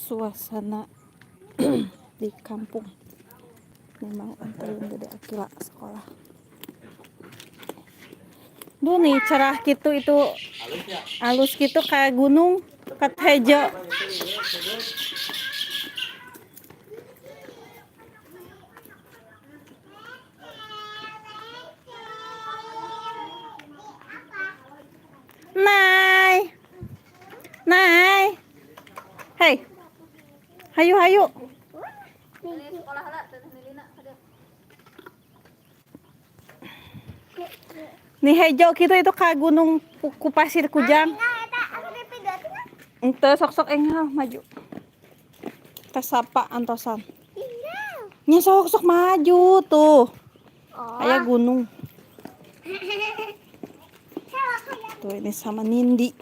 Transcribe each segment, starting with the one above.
suasana di kampung. Memang anterin Dede Akila sekolah. Duh nih cerah gitu, itu halus gitu kayak gunung kat hejo. Nay, Nay, hey, hayu hayu. Nih hejo gitu itu kayak gunung ku pasir kujang. Ente sok-sok enggak maju. Tes sapa antosan. Nya sok-sok maju tuh. Aya gunung. Tuh ini sama Nindi.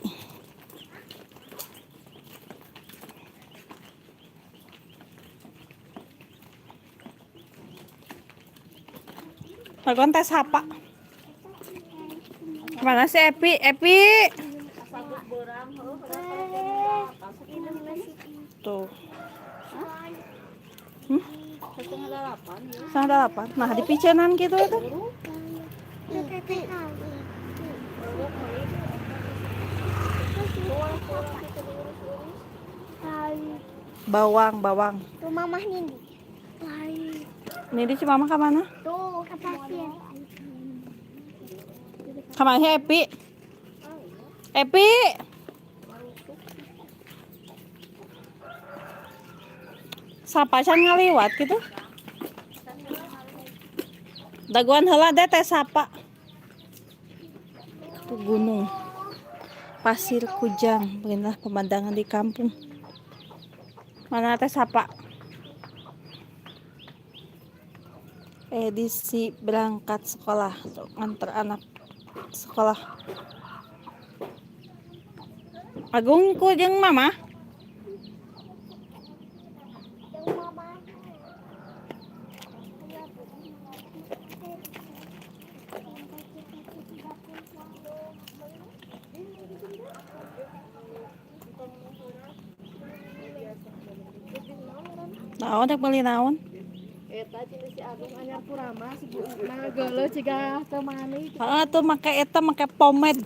Lagon tes apa? Mana si Epi? Epi. Tuh. Setengah 8. Nah, di picenan gitu itu. Bawang. Tuh mamah Nindi. Nindi si mama ke mana? Tuh ke pasir. Kemana si Epi? Epi. Sapa can ngaliwat gitu? Daguan heula deh teh sapa. Tuh gunung. Pasir kujang, beginilah pemandangan di kampung. Mana teh sapa? Edisi berangkat sekolah, tuh, nganter anak sekolah. Agung ku jeung mama. Naon rek beli naon? Eta jenis si Agung anyar kurama si Bu Ima geuleuh ciga teu mani. Heeh tuh make eta make pomade.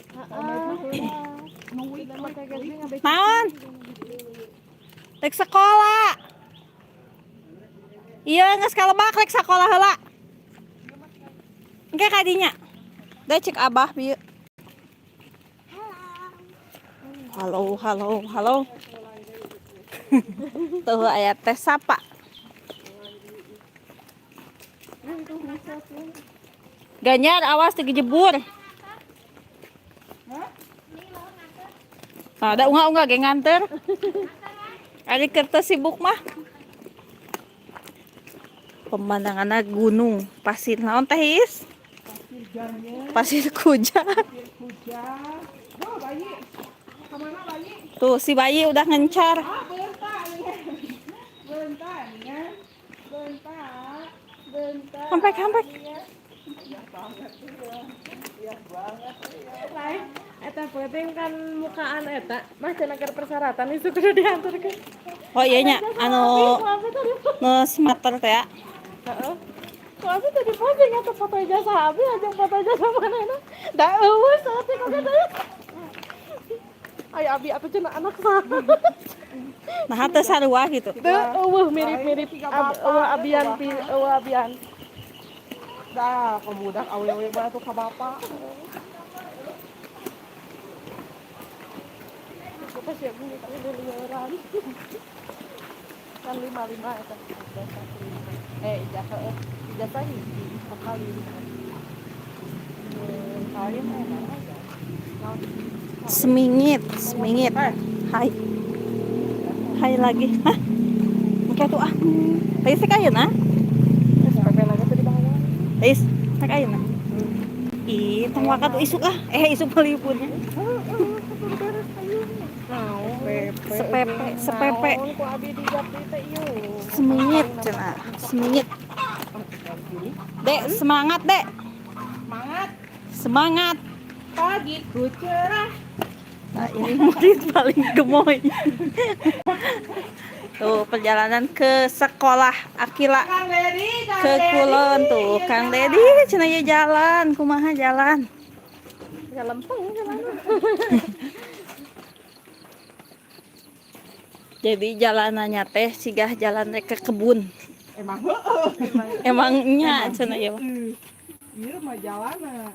Naon? Rek sekolah. Iya geus kalebak rek sekolah heula. Engke kadinya. Da cek Abah bieu. Halo. Tuh aya teh sapa. Ganjar awas teu jebur. Nah, ada unga ge nganter. Ari kertas sibuk mah. Pemandanganna gunung, pasir naon teh Is? Pasir kujang. Oh, bayi. Kemana bayi? Tuh si bayi udah ngencar. Bentar. Kampek. Lain, eta penting kan mukaan eta. Mah cenah keur persyaratan itu kudu diantarkeun. Oh iya nya anu smarter teh ya. Heeh. Tapi tadi posting atau foto ijazah abi aja foto ijazah manehna. Da eueus atuh kok eta. Ay abi atuh cenah anak saha. Nah teh sarua gitu. Teu eueuh mirip-mirip abian. Dah, kebudak awewe bae tuh ka bapak. Kita siap beli tapi liuran. Kan 55 eta. Ijazah hiji sekali. Kali Semingit. Hai lagi. Hah? Engke tuh ah. Tadi sik ayeuna. SPP lagi tuh di bawah. Is, tak ayeuna. Ih, tong wakat isuk ah. Isuk pelipunnya. Sepepe. Ku abi di Japri teh ieu. Semingit. Dek, semangat, Dek. Semangat. Pagiku cerah. Nah, ini murid paling gemoy. Tuh perjalanan ke sekolah Akila ke Kulon tuh. Kang Dedi cenah ye jalan, kumaha jalan. Ya lempeng jalan. Jadi jalanannya teh sigah jalan ke kebun. Emang heueuh. Emangnya cenah ye mah. Ieu mah jalana.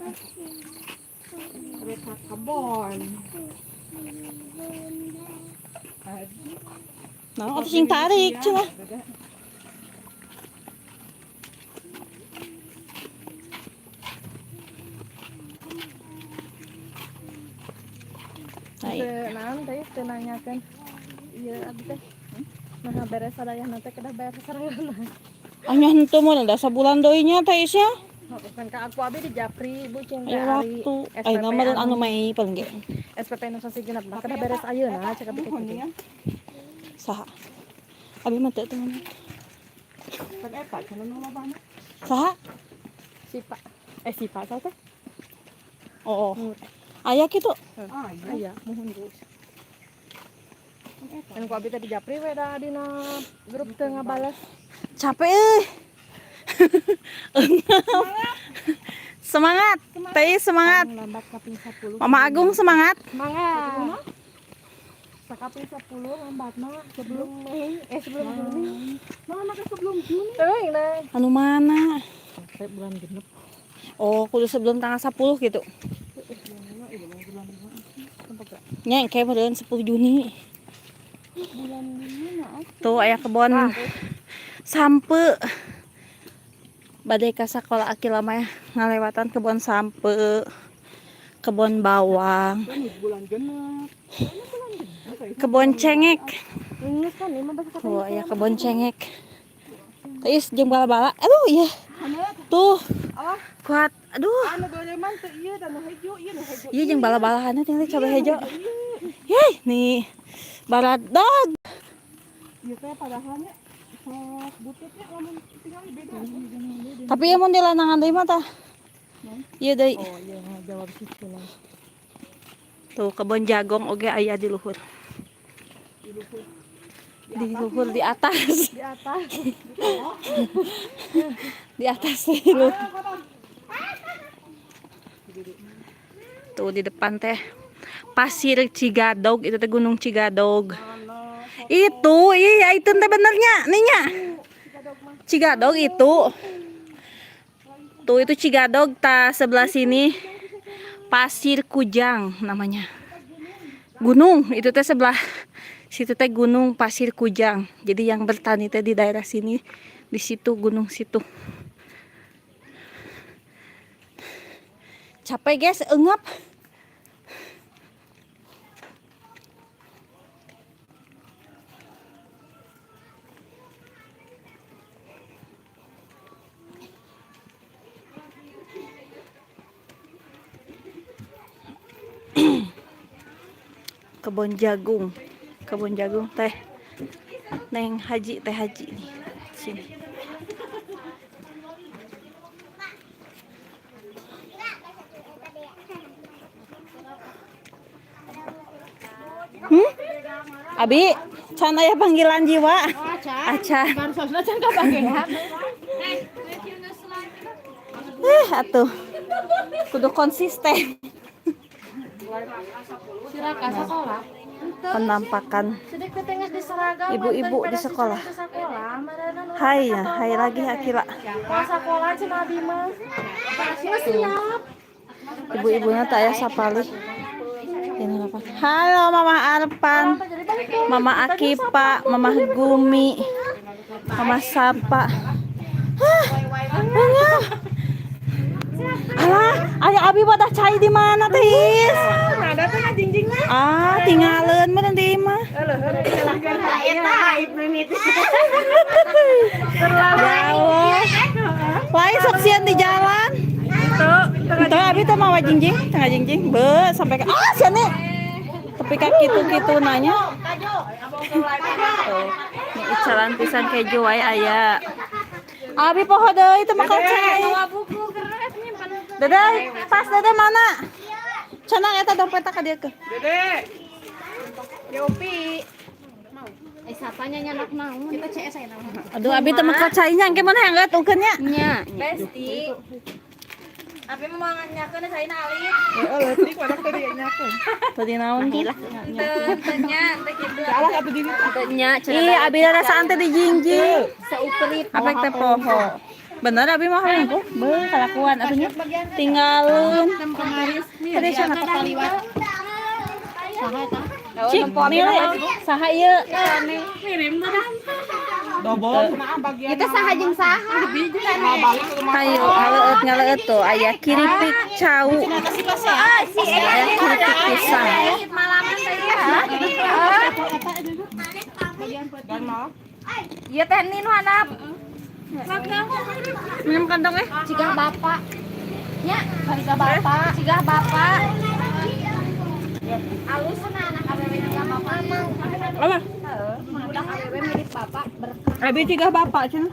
Reka kebon. Nah, atuh sing tarik cenah. Naon teh teu nanyakeun. Ieu abdi teh. Nah beres sadayana teh kedah bayar sasarangan. Anya henteu mah da sabulan deui nya teh isya. Kan ka aku abi di Japri Bu cing teh Aya ari waktu. Ayeuna mah anu mei paling ge. SPP nu sasegenap mah kedah beres ayeuna cek abi teh. Saha? Abi mah teu teu. Kan eta cenah nu lobana. Saha? Sipa teh. Oh. Aya kitu. Aya mohon Gus. Kan ku abi teh di Japri we da dina grup teu ngabales. Capek euy. Semangat. Teh semangat. Lambat kaping 10. Mama Agung semangat. Semangat. Sakaping 10 lambat mah sebelum Mei sebelum Juni. Mana ke sebelum Juni? Teuing nah. Anu mana? Sampai bulan genep. Oh, kudu sebelum tanggal 10 gitu. Nya kayak meureun 10 Juni. Bulan mana? Tuh aya kebon sampe. Bade ka sakola Akila mah ngalewatan kebon sampe. Kebon bawang. Bulan genep. Kebon cengek. Geus kan 15 Tuh aya kebon cengek. Teis jeung bala-bala. Aduh iya. Tuh. Kuat. Aduh. Anu goleman teh ieu dan nu hejo, ieu nu hejo. Iya jeung bala-balahanna tinggal coba hejo. Yey, nih. Baradog. Ieu teh padahalnya sok bututnya lamun tinggal beda. Tapi ya mun di lanangan deui mah tah. Ieu deui. Oh iya jawab sisilan. Tuh kebon jagong oge aya di luhur. Di luhur di atas. Di atas. Di atas di luhur. Tuh di depan teh Pasir Cigadog, itu teh Gunung Cigadog. Itu, iya itu teh benernya, nih. Cigadog itu. Tuh itu Cigadog, ta sebelah sini Pasir Kujang namanya. Gunung, itu teh sebelah situ teh Gunung Pasir Kujang. Jadi yang bertani teh di daerah sini, di situ gunung situ. Capek guys, engap. Kebun jagung teh Neng Haji teh Haji nih sini. Abi, can aya panggilan jiwa. Aca. Barsosna can kabagean. Atuh. Kudu konsisten. Siraka sekolah. Penampakan Sedek teh geus diseragam. ibu-ibu di sekolah. Hai Hai ya, hai lagi Akila. sekolah cenah abi mah. Siap. Ibu-ibunya tak aya sapali. Ini apa? Halo Mama Arpan, Mama Akipa, Mama Gumi, Mama Sapa. Alah, aya abi wadah cai di mana teh? Ada teh jingjing mah. Ah, tinggalin mah di mah. Eta aib mimiti. Jauh. Lain sok sieun di jalan. Tuh, abi teh mawa jingjing, tengah jingjing. Be, sampai ke sieun nih. Tapi ka kitu-kitu nanya. Tuh, ini icalan pisan keju wae aya. Abi poho deui teu makan cai. Dede, tas Dede mana? Cenah eta dompetna ka dieu ke. Dede. Yopi. sapanya nyanak naon. Kita CS aja nama. Aduh, abi teu makacainya engke mana yang lihat ukeunnya. Nya. Besti. Abi mau nganyakeun saina alit. Heeh, leutik mana tadi nyakeun. Tadi naon ki? Teu nya, teh kitu. Salah atuh diri. Nya Ih, abi rasa teh di jingjing. saupelit. Apek teh poho. Bener abi mah hangku. Beuh kalakuan atunya. Tinggalin. Tadi sana Kaliwat. Saha eta? Cik, milih. Saha ieu? Dobol nah bagian. Kita saha jeung saha? Hayu, ngaleut tuh aya kiripik cau. Aya kiripik pisang. Malaman teh ya. Dan mau. Ieu teh nin handap. Minum kantong Cigah bapak. Nya, cigah bapak. Cigah bapak. Alus sana anak awewe cigah bapak. Apa? Budak awewe mirip bapak berkah. Abi cigah bapak cenah.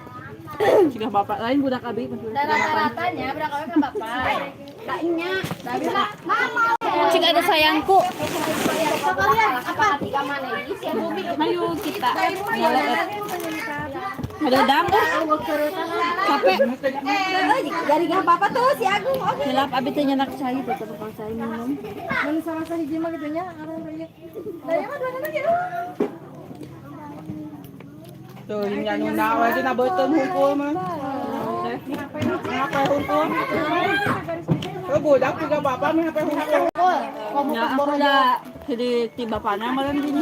Cigah bapak lain budak abi maksudnya. Rata-ratanya budak awewe kan bapak. Da nya, da bisa. Cik ada sayangku. Apa hati ka mana ieu sih bumi. Ayo kita. Ada dang capek. Dari gak apa-apa tuh si Agung. Oke. Hilap abi teh nyenak cai tuh tukang cai minum. Mun sama hiji mah kitu nya aran raya. Da ieu mah dua gitu. Tuh nya nyunda we dina beuteung hungkul mah. Ngapain hungkul? Oh, budak juga bapak mah ngapain hungkul? Ya aku udah jadi ti bapana meureun di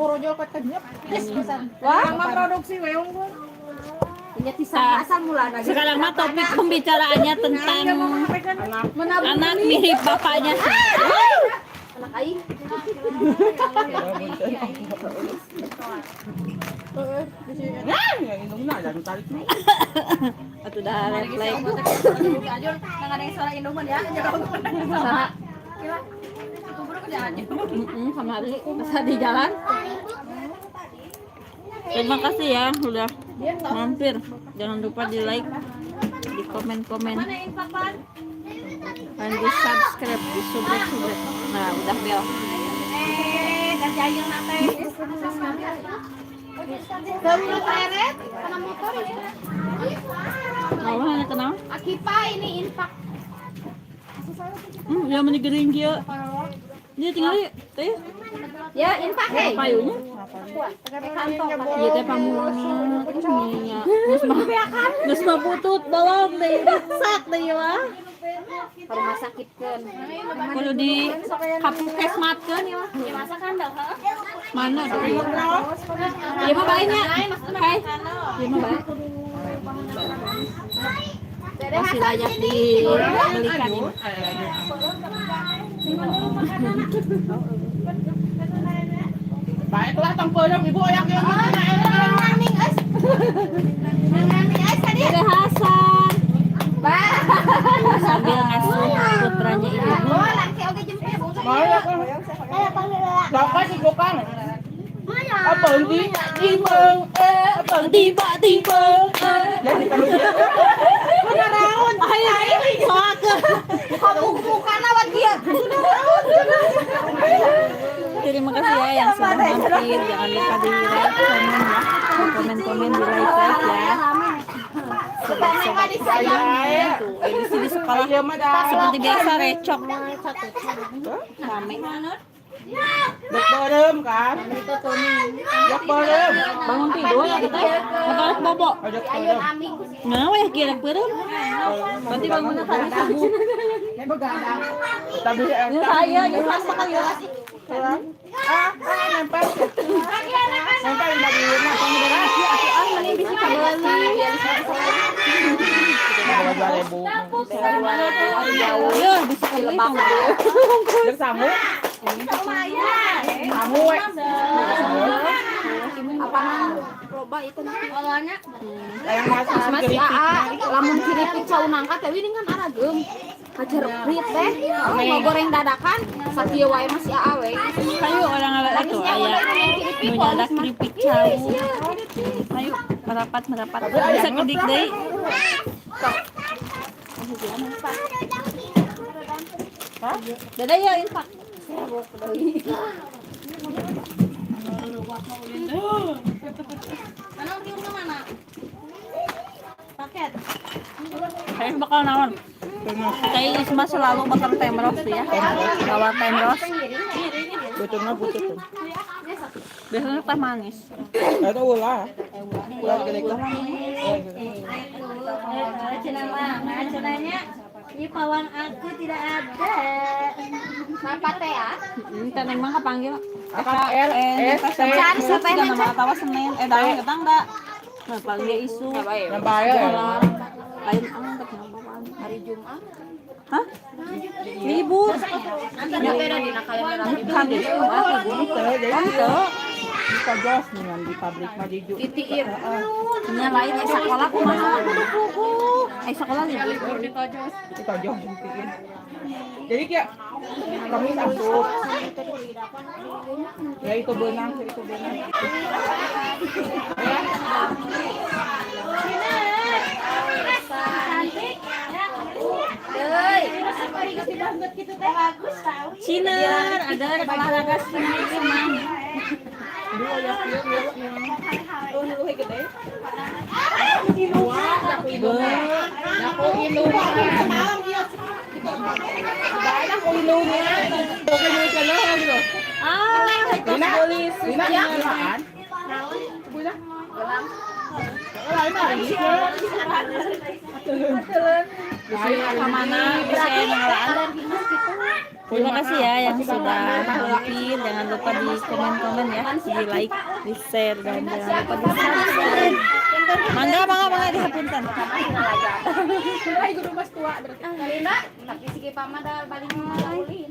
Borojol ka tenyep. Yes pisan. Wah, mah produksi we unggul. Nya tisah asal mulana. Sekarang mah topik pembicaraannya tentang anak mirip bapaknya. Anak aing. Ya indungna jangan tarik. Atuh dah refleks. Ajur, nang ada yang suara indung mah dia Saha? Kamari pas di jalan. Terima kasih ya udah mampir. Jangan lupa di like, di komen-komen, dan di subscribe, di subrek. Nah udah bel. ganti ayeuna nate. Daun teret kana motor ya. Mau hanya kenal? Akipa ini infak. Ya menigering kieu. Dia tinggal di teh Ya infak hei. payunya. Ieu teh pamulana terus nya. Geus mah putut bolong deui rusak deui mah. Ka rumah sakitkeun. Kudu di kapukesmatkeun ieu mah. Ya masakan dah, heeh. Mana tuh? Ieu mah bae nya. Hai. Ieu mah bae. Masih layak dibelikan ini. Baiklah tangpeuleuh ibu oyak ieu mah. Nangning eus. Nangning eus tadi. Dede Hasan Bah. sambil ngasuh putranya ini. Oh, laki oge jemput. Baik. Ayo panggil lah. Siapa sih bukan? Apa di timbang apa Tiba-tiba jadi kalau Naraon. ayo soakeun. Bukan awak dia. Terima kasih ya yang sudah mampir. Jangan lupa di like, komen ya. Komen-komen di like ya. Tuh, ini sih di sekolah ieu mah dah seperti biasa recok. Rame. dek beureum kan. Dek beureum. Bangun tidur ya kita. Makan bobo. Dek beureum. Nah, weh kira beureum. Berarti bangunnya tadi subuh. Tapi Ini saya yang masak kali ya. nempel. Nempel di rumah kamu dah. Mending bisa kabeli. Ya, bisa kali Dek samu. Samu we. Apa loba itu olahnya Yang masuk masih aa lamun kiripik caun angkat teh ini kan arageum kajereprit teh mau goreng dadakan sakieu wae masih aa we Ayo orang-orang itu ayah menyadak keripik cau. Ayo merapat. Bisa kedik deh. Dadah ya infak. Mana kirim ke mana? Paket. Saya bakal naon. Kayak Isma selalu makan temros ya. Bawa temros. Betulnya putih tuh. Biasanya teh manis. Itu ulah. Ulah gede lah. Cenanya, ini pawang aku tidak ada. Kenapa teh ya? Teh Neng mah kepanggil. Akan S T. Sampai nama tawa Senin. Daun kita enggak. Nah, paling dia isu. Yang bayar. Lain angkat bawaan hari Jumat. Hah? Libur. Antara beda di kalender Bukan di Jumat, Ibu. Bisa jos dengan di pabrik Majiju. Titiip. Nya lain sekolah kumaha? Sekolah libur. Kita jos bikin. Jadi kayak kami asup. Ya itu benang. Ciner, ada olahraga ciner emang. Kemana bisa ngelaan. Terima kasih ya yang sudah mampir. Jangan lupa di komen-komen ya, di like, di share, dan jangan lupa di subscribe. Mangga dihapunten. Tapi si Kipa mah da balik ngulin.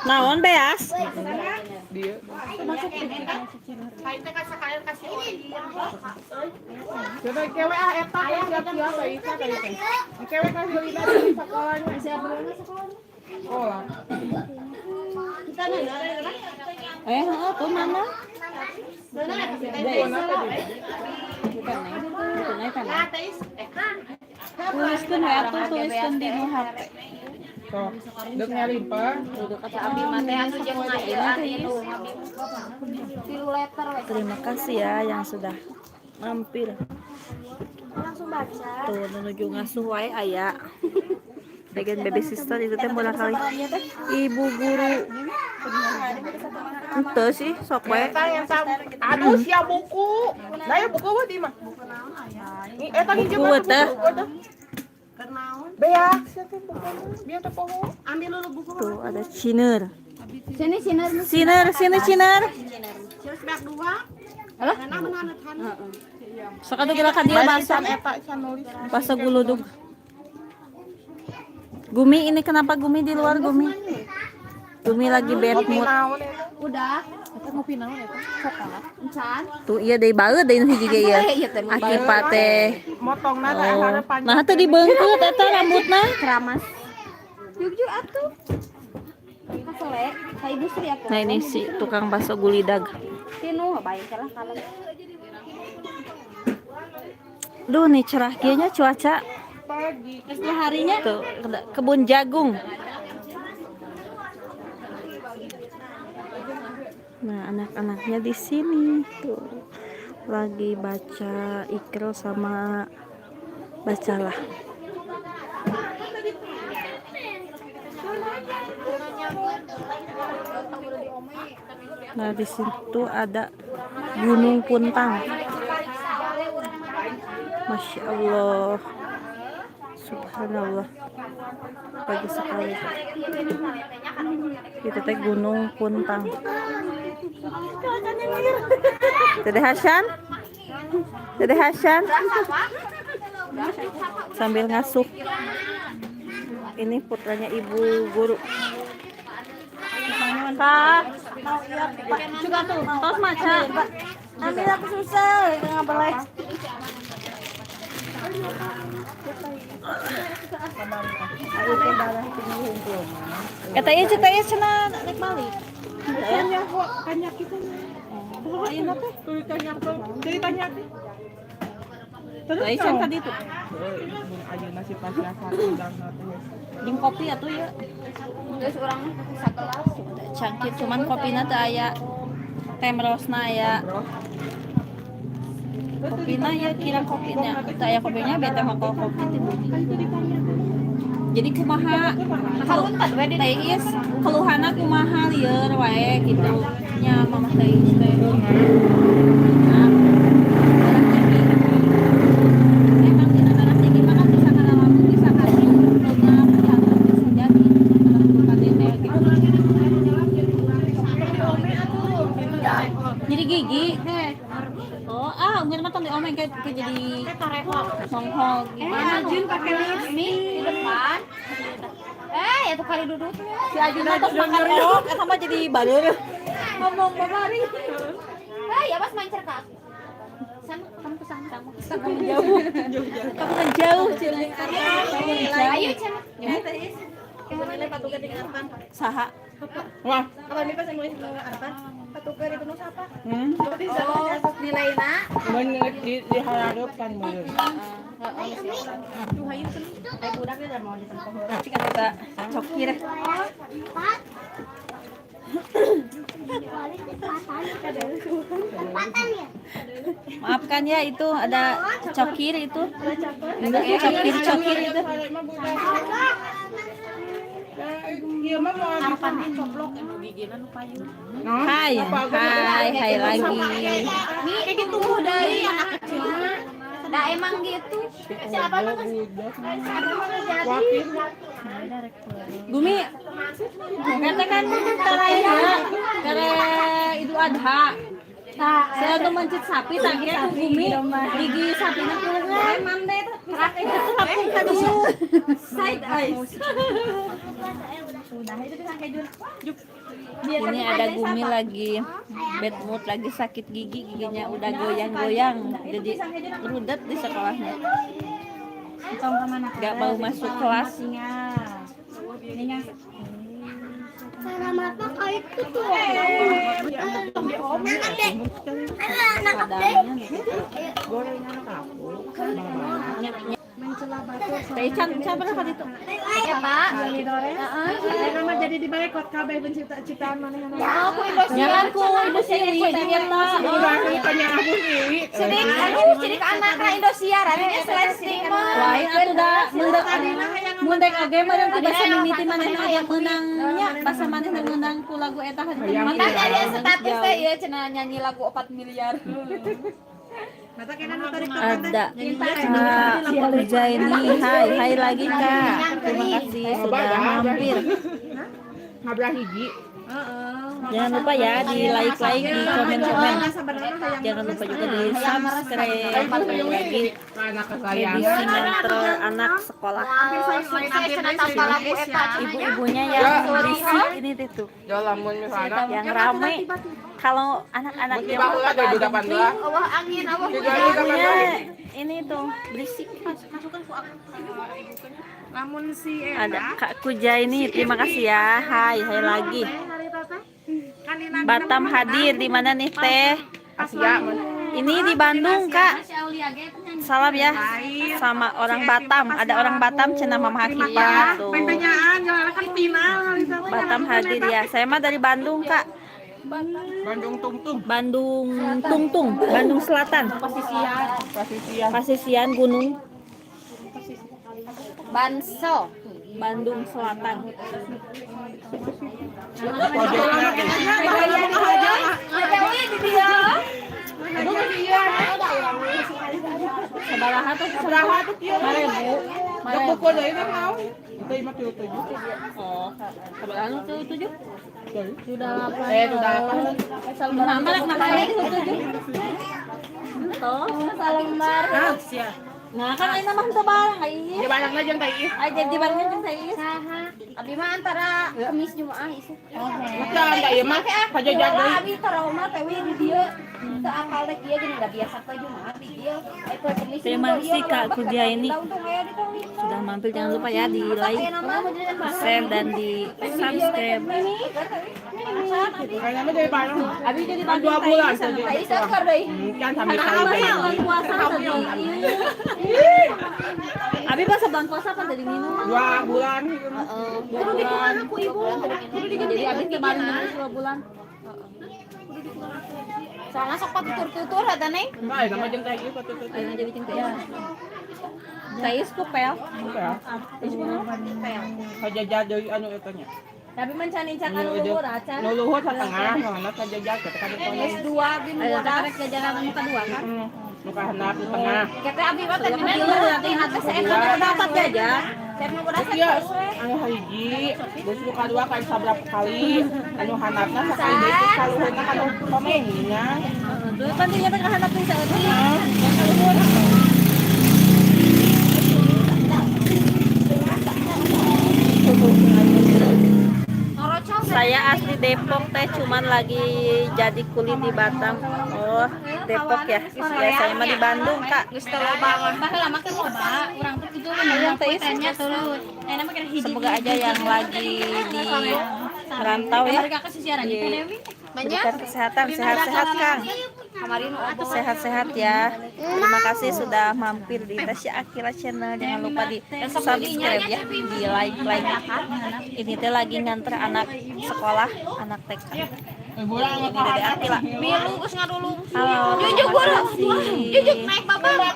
Naon beas? Dia. Coba kewe eta siap-siap bae isa tadi teh. Kewe kan beli dari sekolahnya. Siapa dulu sekolah? Sekolah. Kita nanya. Tuh mana? Tuliskan ya, tuliskan di HP. So, dek ngalimpah. Abi mah teh anu jeung ngajeuan itu. Tilu letter we. Terima kasih ya yang sudah mampir. Langsung baca. Tuh menuju ngasuh wae aya. Bagian baby sister itu teh bola kali ibu guru. Ente sih sok wae. Eta yang aduh sia buku. Nah ya buku mah di mah. Ini eta hiji Buku mah. teh. Beak, sia teh buku. Biar teh poho. Ambil dulu buku. Tuh ada ciner. Sini sinar. Sini ciner. Terus beak dua. Alah. Heeh. Sakatu kira ka dia bahasa Eta can nulis. bahasa guludug. Gumi ini kenapa Gumi di luar Gumi? Gumi lagi bad mood. Udah. Eta ngopi naon eta? Coklat. Encan. Tuh iya deui baeut deui nu hiji ge ieu. Akibat teh. Motongna teh Oh. hana panjang. Nah teh dibeungkeut eta rambutna. Keramas. Yuk atuh. Kasele, ka ibu Sri aku. Nah ini si tukang bakso gulidag. Tinu bae lah kalau. Duh nih cerah kieunya cuaca. Pagi. Setelah harinya tuh kebun jagung. Nah anak-anaknya di sini tuh lagi baca Iqra sama bacalah. Nah di situ ada Gunung Puntang. Masya Allah. Subhanallah, pagi sekali. Itu teh Gunung Puntang. Dede Hasan, sambil ngasuh. Ini putranya ibu guru. Kak, juga tuh, tos maca. Ambil aku susah, nggak boleh. Eta ieu teh cenah rek balik. Tanya kok kanyak kita. Ayeuna teh Tuh kanyak tuh. Jadi tanya teh. lain can ka ditu. Ayeuna si pas rasa udang teh. Jeung kopi atuh ya. Terus orang sakelas. Cangkir cuman kopinya teu aya. Temrosna aya. Kopina ya kira kopinya. Teu aya kopinya beta mah kopi teh bumi. Jadi kumaha Harun tak we Teh Is keluhana kumaha lieur wae gitu nya Mama Teh Is teh. Nah, orang tinggi. Emang di negara tinggi mah kan bisa kana lampu bisa kana punya perjalanan bisa jadi menentukan teh gitu. Jadi gigi. Oh, mungkin mah tong diomeng ke jadi songhol gitu. Ajun pakai lipstick di depan. Ya tuh kali duduk. Si Ajuna tos makan orok eta mah jadi bader. Ngomong babari. Ya pas main cerkak. Sana, kamu ke sana. Kamu jauh. Kamu kan jauh, Cilik. Ayo, Cen. Saha? Wah. Kalau ini pas yang nulis Arfan, patuker itu nu siapa? Oh, nilainya. Mun diharap kan mun. Budaknya udah mau ditempoh. Cik kita cokir. Maafkan ya itu ada cokir itu. Cokir itu. Iya mah mau Arfan ini coplok emang gigina nu payu. Hai lagi. Ini kayak gitu dari anak kecil. Nah emang gitu. Siapa mah wakil. Gumi, kata kan tarayana, kare Idul Adha. Saya tuh mencit sapi, tangkir tuh Gumi, gigi sapinya keluar. Mande tuh, rapung dulu. Side eyes. Ini ada Gumi lagi bad mood, lagi sakit gigi, giginya udah goyang-goyang, jadi rudet di sekolahnya. Gak mau masuk kelas. Selamat kayak gitu. Can pernah kali itu. Ya Pak. Nama jadi di balik kot kabeh penciptaan mana yang Aku Indosiar. Jangan ku Indosiar ternyata. Udah tanya aku sih. Sidik anak Indosiar, artinya seleksi mah. Lain atuh da mundek oge mah dan basa mimiti manehna aya meunangnya basa manehna meunang ku lagu eta hadiah. Makanya dia status teh ieu cenah nyanyi lagu 4 miliar. Ada Kak Hujaini, hai lagi Kak. Terima kasih sudah mampir. Ngablah hiji. Jangan lupa ya di like di komen-komen. Jangan lupa juga di subscribe lagi Anak edisi kesayangan. mentor anak sekolah. Saya cenah tanpa lagu eta cenah. Ibu-ibunya yang berisik ini tuh Ya lamun misalnya. yang rame. Kalau anak-anak Mesti baheula 2018. Allah angin, Allah ibunya ini tuh berisik. Lamun si Ada Kak Kuja ini, terima kasih ya. Hai lagi. Batam hadir di mana nih Teh? Asia. Ini di Bandung Kak. Salam ya sama orang Batam. Ada orang Batam cenah Mama Hakifah tuh. pertanyaan jangan kan final. Batam hadir ya. Saya mah dari Bandung Kak. Bandung Tungtung. Bandung Tungtung, Bandung Selatan. Pasisian Gunung Banso. Bandung Selatan. Sabaraha tuh kieu. 1000. Da buku deui teh naon? Teh mah 37. Oh, sabaraha nu 7? Sudah apa? Nama rek makanya itu 7. Toh, salembar. Nah, kan ayeuna mah teu barang Di barangna jeung teh ieu. Ai jadi barangnya jeung Teh Is. Abi mah antara Kamis Jumaah isu. Bukan da ieu mah kajajak deui. Abi trauma teh we di dieu. Teu apal dek ieu jadi enggak biasa teh Jumaah di dieu. Kamis. Terima kasih Kak Kudia ini sudah mampir. Jangan lupa ya di like, share dan di subscribe. Kayaknya mah dari barang. Abi jadi 2 bulan Teh Is. Teh Is keur deui. Kan sambil Karena kali apa bulan puasa tadi? Abi pas bulan puasa kan tadi minum. 2 bulan. 2 bulan. Jadi abis kemarin nunggu 2 bulan. Soalnya sok tutur-tutur ada neng. Enggak, nama jeung teh ieu tuh. Ayo jadi cing teh. Saya kupel. Ya. Kajajah deui anu eta nya. Tapi mencanin-can anu luhur acan. Nu luhur satengah, soalna kajajah kita kan S2 abdi nu karek jajaran anu kedua kan. nu kahandap di tengah. Kita abdi mah teh minat nanti atas eta dapat jajan. Cek nu kuda Iya, anu hiji, geus nu kadua kan sabrap kali, anu handapna sakali deui terus kaluhurna kan pamengnya. Heeh, kan dia teh kahandap teh saeutik. Saya asli Depok teh, cuman lagi jadi kulit di Batam. Oh, Depok ya. Ya saya mah di Bandung, Kak. Geus teu loba baheula mah keur loba, urang teh kitu Yang teh tanya turun. Enak mah hiji. Semoga aja yang lagi di merantau ya. Mereka kesisiaran di Dewi. Berikan kesehatan, sehat-sehat Kang. Kemarin Sehat-sehat ya. Terima kasih sudah mampir di Tasya Akila Channel. Jangan lupa di subscribe ya, di like. Ini teh lagi nganter anak sekolah, anak TK. Ini Dede Akila. milu geus ngadulung. Halo. Jujuk gua. Jujuk naik babak.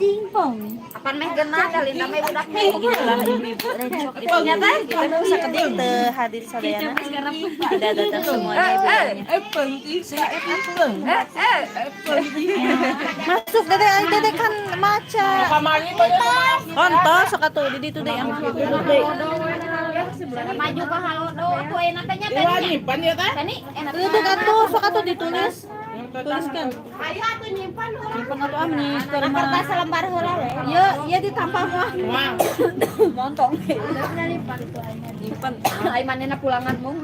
Pingpong. Apan meh geuna kali nama budak meh. Begitulah ibu-ibu recok itu nyata kita bisa kedik teu hadir sadayana. Tidak datang semuanya ibu-ibunya. Masuk dede kan maca. Kamari teh Kontol sok atuh di ditu deui yang Maju ka halodo tuh enak teh nya teh. nyimpan ya teh. Tani enak. Tuh atuh sok atuh ditulis. Tuliskan. Ayo atuh nyimpan. Nyimpen atuh ah menyimpen mah. Kertas lembar heula we. Ieu ditampah mah. Wah. Montong. Nyimpen. Ai manehna pulangan mung.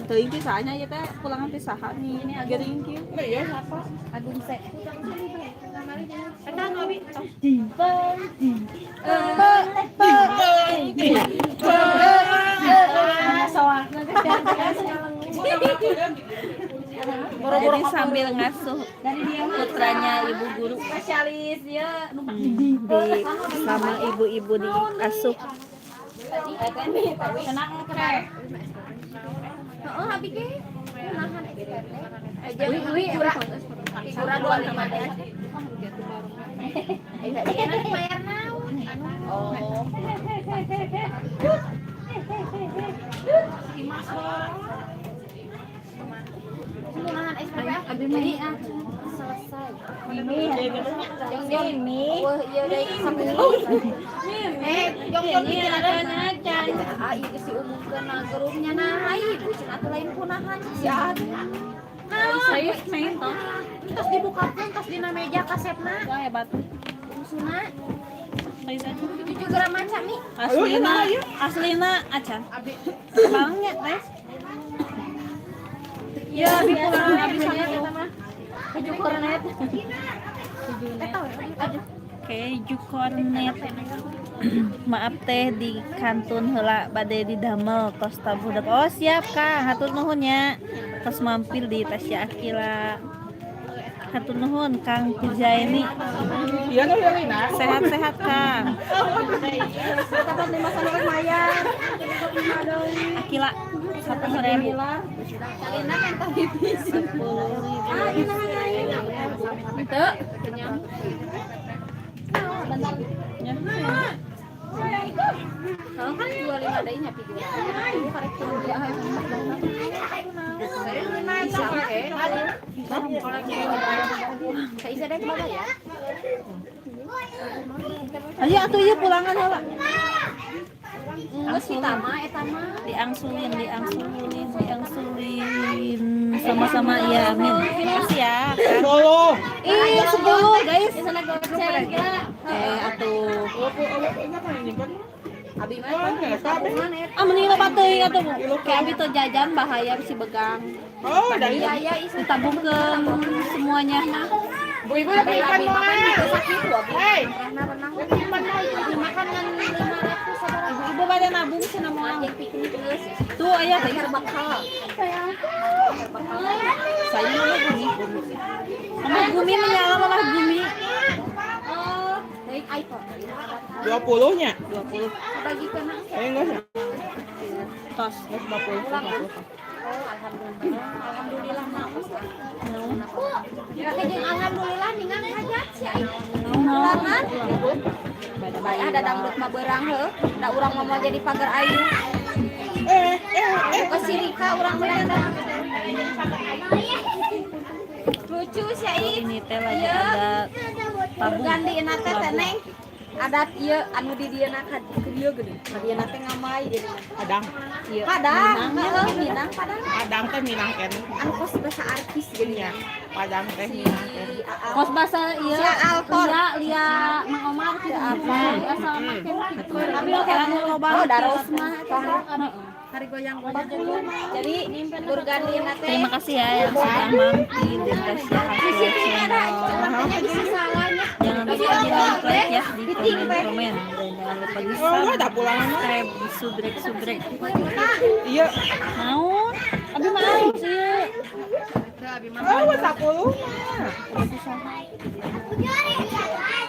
Teuing pisahnya ieu teh pulangan pisahan nih. Ini agering kieu. Iya, apa? Agung se. Eta ngawi. Jadi sambil ngasuh putranya ibu guru Spesialis ya. di sama ibu-ibu di asuh. Tenang keren. Heeh, habis ge. Nahan. Jadi figura 25 deh. Enak bayar naon? Oh. Nahan SPP abdi meni selesai. Mimi. Wah, ieu deui sambil. Jong bikin ada acan. Ah, ieu si umumkeun na grupnya nah, ai bucin atuh lain kunahan si Adi. Saya main toh. Terus dibukakeun tos dina meja kasepna. Wah hebat. Usuna. Itu juga macam nih. Aslina acan. Bangnya guys. Ya, bipulang habisnya kita mah. Keju kornet. Keju kornet. Maaf teh di kantun heula bade didamel tos budak. Oh siap Kang, hatur nuhun nya. Tos mampir di Tasya Akila. Hatur nuhun Kang Pujaini. Iya nu leuwina. Sehat-sehat Kang. Dapat 5 sanur lumayan. Akila 1.000. Kalina kan tadi bisi. Ah, ini nah. Itu kenyang. Bentar. Ya. Kalau kan 25 deui nya figura. Itu karek kieu dia aya. Bisa oke. Saya isa dek bawa ya. Ayo atuh ieu pulangan heula. Geus kita mah eta mah. Diangsulin sama-sama ya amin. Makasih ya. Solo. Ih 10 guys. Di sana goceng kira. Atuh. Abi mah tabungan eta. Ah mending loba teuing atuh. Kayak abi teu jajan bahaya si begang. Oh, dari Biaya isi Ditabungkeun semuanya. ibu-ibu lagi ikan makan mah. juga sakit tuh abi. Hei, Renang ikan mah makan ngan 500 sabar. Ibu pada nabung cenah moal. Yang piknik geus. Tuh aya teh Bakal. saya malah gumi. Sama gumi menyala malah gumi. Oh, deui iPhone. 20-nya. 20. Bagi kana. Ayo enggak sih. tos. 50. Alhamdulillah mah. Ya jeung alhamdulillah ningan hajat sih. Ulangan. Baik ada dangdut mah beurang heuh. Da urang mah mau jadi pagar ayu. Ke Sirika urang Belanda. Lucu sih. Ini teh lagi ada tabung. Gandiin teh teh Neng. Adat ieu anu di dieu na dieu geuning. Dieu na teh ngamai jadi. Kadang. Ieu. Padang, heeh, Minang padang. Kadang teh minang ken. Anu kos bahasa artis geuning. Padang teh minang ken. Kos bahasa Si iya. Altor. Lia Mang Omar gitu apa? Asal makin. Tapi anu loba daros mah hari goyang jadi bergandiin teh. Terima kasih ya yang sudah mampir di Tasya Hasil Channel. Jangan lupa di like ya, di komen dan jangan lupa di subscribe, di subrek. Iya. Mau? Abi mau sih. Oh, 10.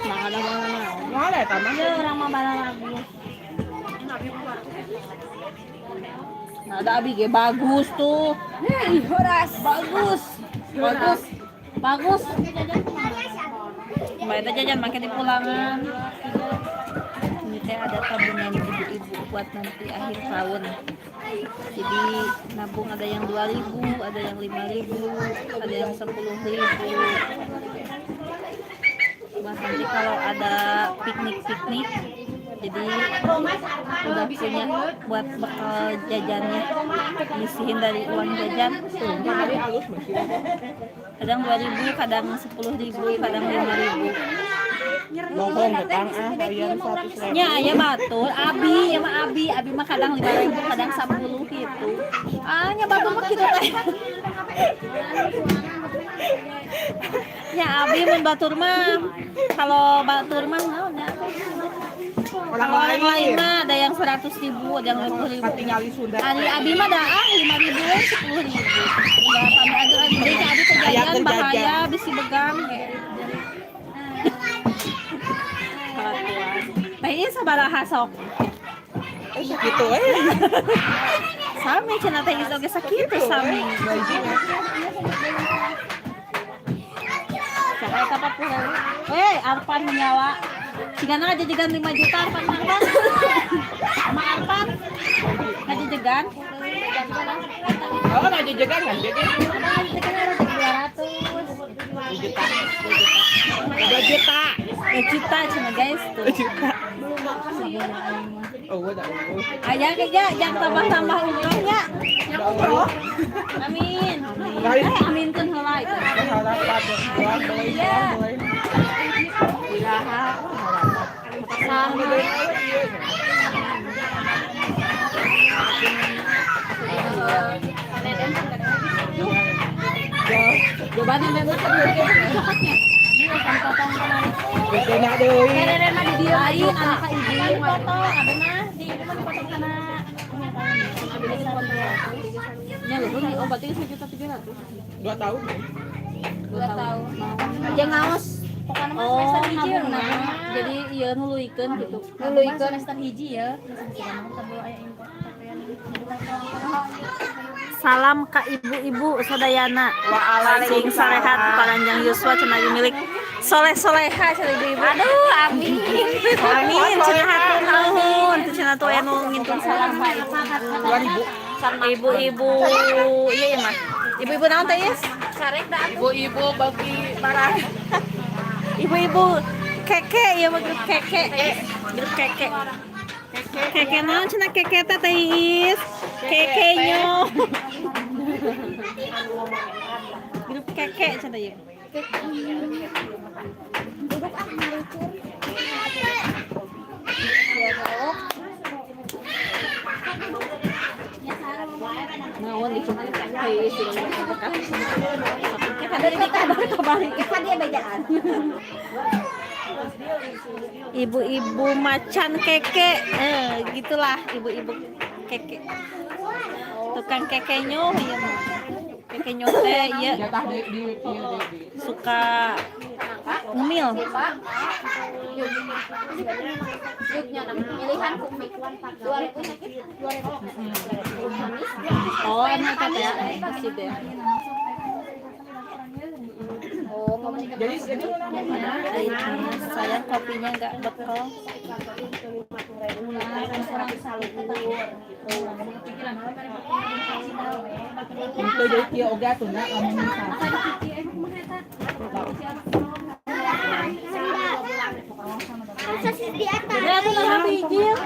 Nah, ada mana? Mana eta mah? Ada orang mah mana lagi? Nah, ada Abi ge bagus tuh. Hei, horas. Bagus. Mbak itu jajan makan di pulangan. Ini teh ada tabungan ibu-ibu buat nanti akhir tahun. Jadi nabung ada yang 2.000, ada yang 5.000, ada yang 10.000. Buat nanti kalau ada piknik. Jadi udah punya buat bekal jajannya, ngisihin dari uang jajan. Kadang 2.000, kadang 10.000, kadang 5.000. Bohong betang ayeuna 100.000. Nya aya batur, Abi mah kadang 5.000, kadang 10 gitu. Nya batur mah kitu teh. Nya Abi mun batur mah kalau batur mah naonnya? Orang Orang lain lain. mah ada yang 100.000, ada yang 50.000. Tinggali Sunda. Abi mah dah 5.000, 10.000. Udah kami aja jadi Abi terjajan bahaya bisi begang kayak. Teh ieu sabaraha sok? Gitu Sami cenah teh geus oge sakitu sami. Saya eta 40. Arpan menyawa. Sigana ngajejegan 5 juta Arpan mah. Sama Arpan. Ngajejegan. Oh, aja jaga kan jadi 2 juta. 2 juta cenah guys tuh. 2 juta. Oh, udah. Aya ge jangan tambah-tambah umrohnya. Amin. Aminkeun heula itu. Harapan boleh. Iraha. Jawabannya memang coklatnya. Ini akan potong kemarin. Kena deui. Keren mah di dieu ayeuna anak ka ibu potong, ada mah di ieu mah dipotong kana. Nya lu oh berarti 1.700.000. 2 tahun. 2 tahun. Aja ngaos. Pokoknya mah semester hiji Jadi ieu nuluykeun gitu. Nuluykeun semester hiji ya. Salam ka ibu-ibu sadayana. Sing sarehat paranjang Yuswa cenah milik soleh-soleha cenah ibu-ibu. Aduh, amin. Amin cenah hatur nuhun. Teu cenah tuh anu ngintun salam ka ibu-ibu. Ibu-ibu iya ya mah. Ibu-ibu naon teh, Is? sarek da Ibu-ibu bagi marah. Ibu-ibu keke ya mah grup keke. Grup keke. Keke naon cenah keke teh teh Is? Keke nyo. Grup keke cenah ieu. Naon di cenah keke Is kan dia bejaan. Ibu-ibu macan keke, gitulah ibu-ibu keke. Tukang keke nyo, ya mah. Keke nyo teh, ya Jatah di suka ngemil. Yugnya pilihan kumi 2000 sakit 2000. Oh, ano ka ya? Kasi deh. Oh, kamu Jadi Sayang kopinya nggak bekal. Itu jadi kia oga tuh nak kamu bisa. Jadi aku nggak bijil.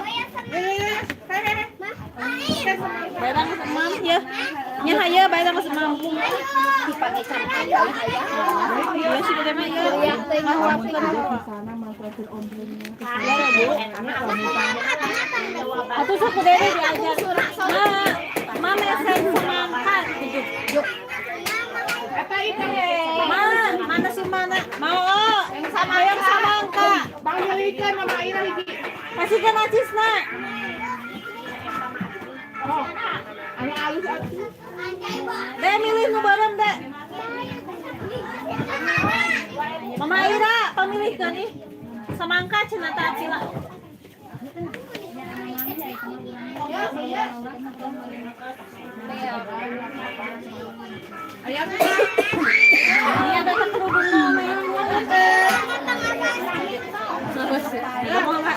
Bayang ke semam ya. Nya haya bayang ke semam. dipakai sampai ya. Ya sudah deh ya. Yang tengah Sana mau proses omblengnya. Atau aku deh diajar. Mama saya semangka gitu. Ma, mana si mana? Mau. Yang semangka. Panggilkan mama Ira iki. Kasihkan acisna. Oh. Anu alus atuh. Deh milih nu bareng deh. Mama Ira, pamilihkan nih. Semangka cenah teh acila. Ini ada kerudung mama.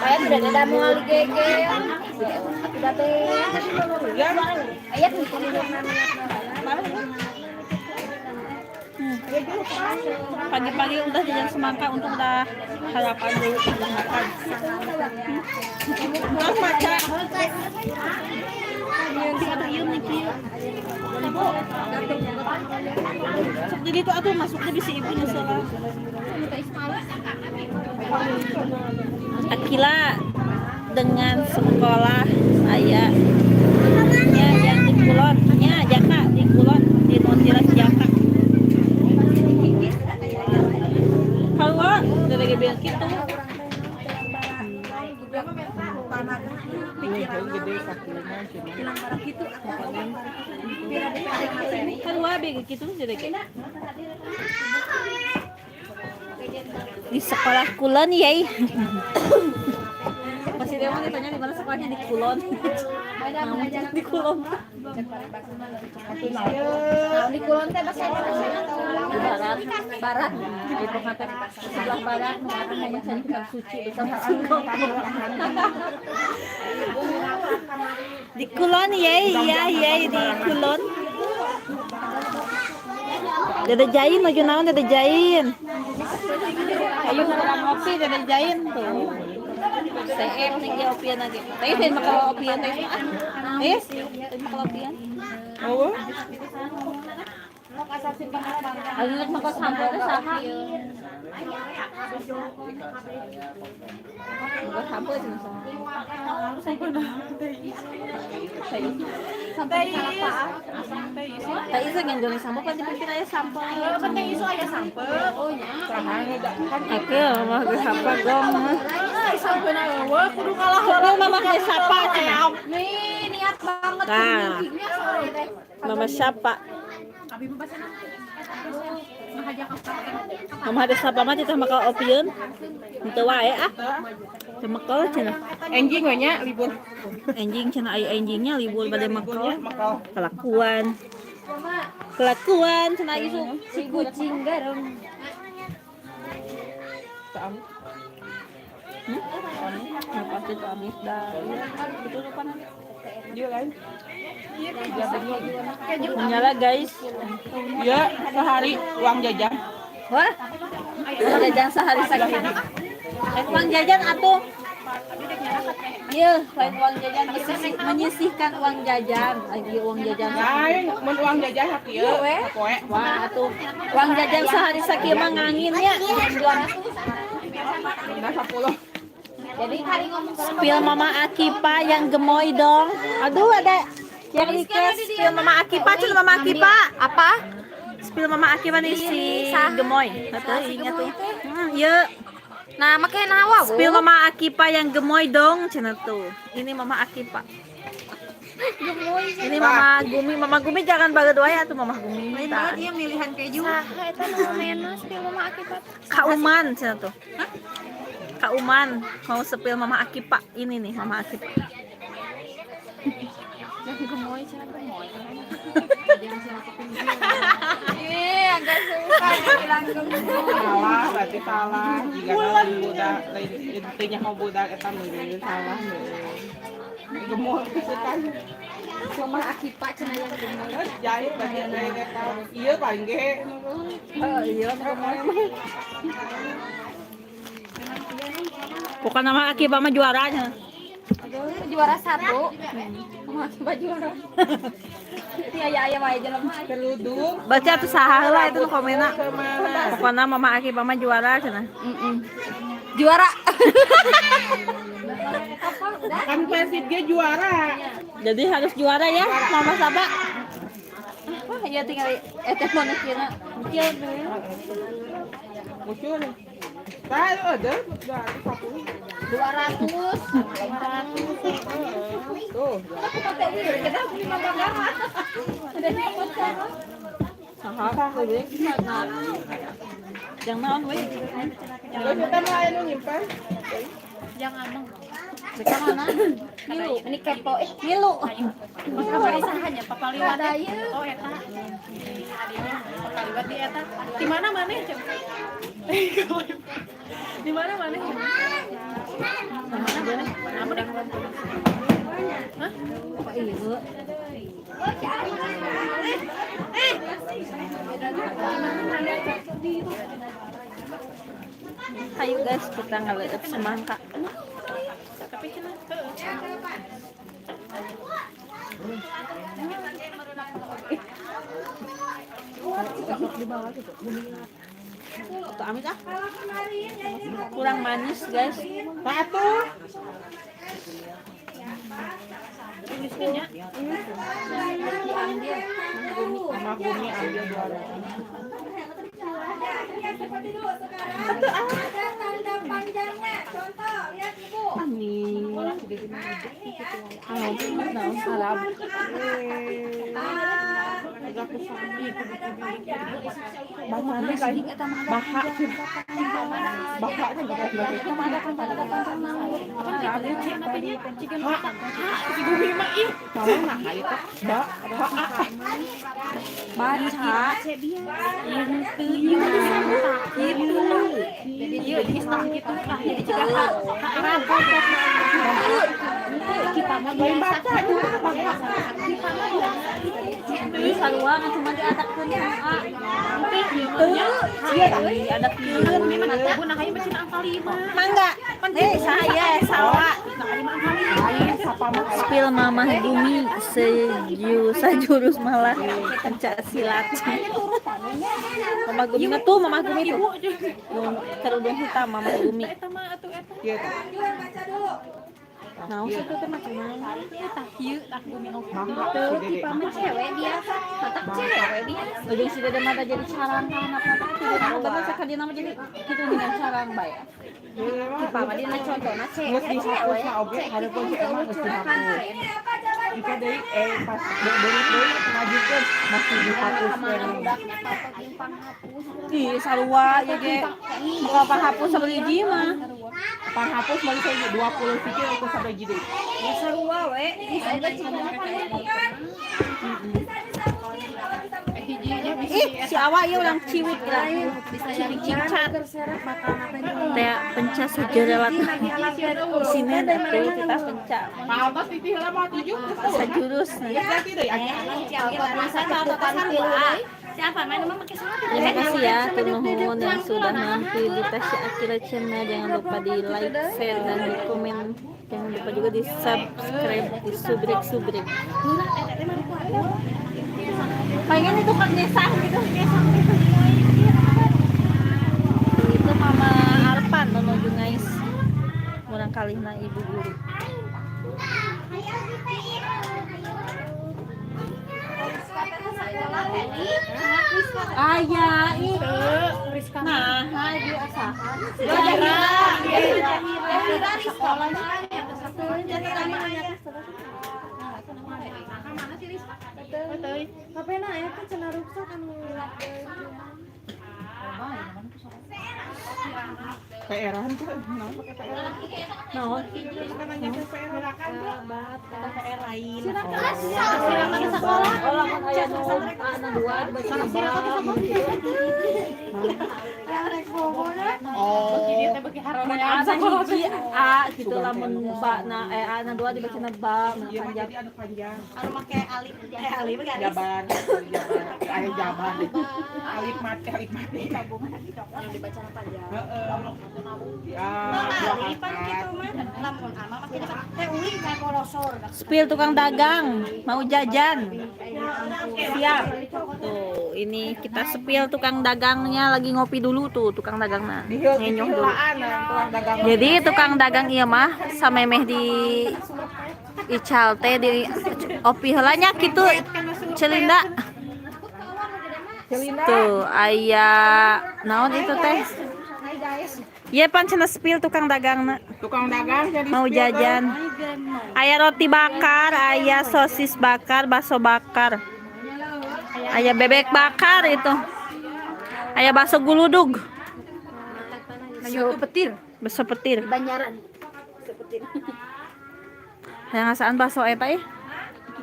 saya sudah ada mau gege. Sudah teh. Ayat Pagi-pagi udah jajan semangka, untung udah harapan dulu udah makan. Mas maca. Jadi itu atuh masuknya bisa ibunya salah. Akila dengan sekolah saya nya yang di Kulon, nya Jaka di Kulon di Nonjelas Jaka. Kalau dari bilang gitu. Gede sakinya sini. Kan wabe gitu jadi kayak di sekolah Kulon ya. Masih dia mau ditanya di mana sekolahnya di Kulon. Di Kulon. di Kulon teh bahasa Barat. Barat. Itu kata sebelah barat hanya saja kitab suci sama singkong. Di Kulon ya, di Kulon. Dede Jain maju naon Dede Jain. Ayo ngurang ngopi Dede Jain tuh. CM ning ge opian lagi. Tapi pengen makan opian teh. Yes, pengen makan opian. Oh. Ayo nak makan sambal teh saha? Makan sambal cuma saha. sampai kalapaan. Tak isa ngendong sambal kan dipikir aya sambal. Penting isu aya sampai. Oh nya. Oke, mama ge sapa gong. Sampai na eueuh kudu kalah Kalau mama ge sapa cenah. nih niat banget Nah. bikinnya soalnya teh. Mama siapa? Abi mah pasti ngajak Mama ada sapa mah teh makan opiun. Henteu wae ah. Teu makan cenah. Anjing we nya libur. Anjing cenah aya anjingnya libur bade makan. Makal. Kelakuan cenah isu. si kucing garam. Saam. Pasti tuh amis dah. Itu lupa nanti. Dia lain. Menyala guys. Iya, sehari uang jajan. Wah. Uang jajan sehari sakit. Uang jajan atuh. Iya, lain uang jajan menyisihkan uang jajan, lagi uang jajan. Lain, mun uang jajan hakieu. Poe. Wah, atuh. Uang jajan sehari sakit mah nganginnya. Dina 10. Jadi hari ngomong Spill Mama Akipa yang gemoy dong. Aduh, ada yang request spill Mama Akipa, cuma Mama Akipa. Apa? Spill Mama Akipa nih si gemoy. Atuh ingat tuh. Yuk. nah makanya nawa Spill Mama Akipa yang gemoy dong, cenah tuh. Ini Mama Akipa. Ini Mama Gumi jangan baget wae atuh Mama Gumi. Lain banget ieu milihan keju. nah eta namanya spill mama akibat Kauman cenah tuh. Kak Uman mau sepil Mama Akipa. Ini nih Mama Akipa. Yang gemoy, cina gemoy. Agak suka bilang Salah, berarti salah. Jika lain budak, lain intinya mau budak eta meureun salah meureun. Gemuk pisan. Mama Akipa cina yang gemoy. Jahit bagian lain eta. Ieu paling ge. Iya, gemoy mah. Bukan Mama Akipa mah juaranya. Juara 1. Mama Akipa juara. Iya, ya wae jelema. Kerudung Baca tuh saha heula itu nu komena. kemana? Pokoknya Mama Akipa mah juara cenah. Juara. Kan Persib ge juara. Jadi harus juara ya Mama Saba. Wah, iya tinggal telepon kira. Kira Muncul. Tah ada juara 1. 200. Tuh. Saha teh. Yang naon we? Lo kita mah anu nyimpan. Jangan dong. Mereka mana? Milu. Ini kepo. Milu. Maka bari sahanya papaliwat. Oh eta. Papaliwat di eta. Di mana maneh? Di mana maneh? Apa deh? Hah? Apa ieu? Ayo guys, kita ngaleut semangka. Tuh amit ah. Kurang manis guys. Satu. Sama Gumi ambil juara. Amin. Naon salam. Agak kesana. Bapak ada sih eta mah. Bahak. Bahak kan enggak ada. Eta mah ada kan pada kantor naon. Apa ada cek mah tadi cikin makan. Si Gumi mah ih. Salah nah ieu teh. Baca. Itu ieu itu. Jadi ieu di stang kitu tah jadi cegah. Kita mah biasa. Kita mah biasa. Ini sarua kan cuma diatakkeun A. Iya, ada kieu memang ada guna kayak mesin angka 5. Mangga. Saya sawa. Spill Mama Gumi sajurus malah pencak silat. Mama Gumi mah tuh Mama Gumi tuh. Kerudung hitam Mama Gumi. Ieu. Nah, usah tuh macam mana? Tah kieu tah Gumi nu. Bahak si Dede. Mama cewek biasa. Matak cewek biasa. Ujung si Dede mah jadi saran anak-anak itu nama bener sakali nama jadi gitu dengan saran bae. Kipa mah dina contohna Geus cewek. dihapus na oge, hareupeun si emang geus dihapus. Jika deui pas deui ngajukeun masih dihapus deui. Ih, sarua ya ge. Buka panghapus sabeureji mah. Panghapus balik saya 20 pikir itu sampai jadi. Ya sarua we. Bisa Ih, si Awa ieu urang ciwit lah. cicak. Teh penca sajerelat. Sini ada kita penca. Pantas titih heula mah 7 Sajurus. Geus ganti deui anya. Siapa main emang pakai salah? Terima kasih ya teman-teman yang sudah mampir di Tasya Akira Channel. Jangan lupa di like, share, dan di komen. Jangan lupa juga di subscribe, di subrek. Pengen itu kan desa gitu. Itu Mama Arpan menuju guys. Murang kalihna ibu guru. Ayah, nah, dia asahan. PR-an tuh, kenapa pakai PR? Naon? Kan nanya ke PR-an. PR lain. Silakan ke sekolah. Oh, lamun aya nu anak dua dibaca bab. Oh, Mun anak hiji A gitu lamun anak dua dibaca bab iya mah panjang. jadi anu panjang. Anu make alif begaris. Jaban, aya jaban. Alif mati. Anu dibaca panjang. Heeh. Ya, Alif kan gitu mah. Lamun ama make teh uling kayak kolosor. Spill tukang dagang, mau jajan. Siap. Tuh, ini kita spill tukang dagangnya lagi ngopi dulu tuh tukang dagangnya. Ngenyong dulu. tuang dagang. Jadi tukang dagang ieu mah samemeh di ical teh di opi heula nya kitu Celinda. Tuh, aya naon itu teh? Iya pan cenah spill tukang dagangna. Tukang dagang jadi Mau jajan. Aya roti bakar, aya sosis bakar, bakso bakar. Aya bebek bakar itu. Aya bakso guludug. Ayo petir. Bakso petir. Banyaran. Hayang ngasaan bakso eta ya?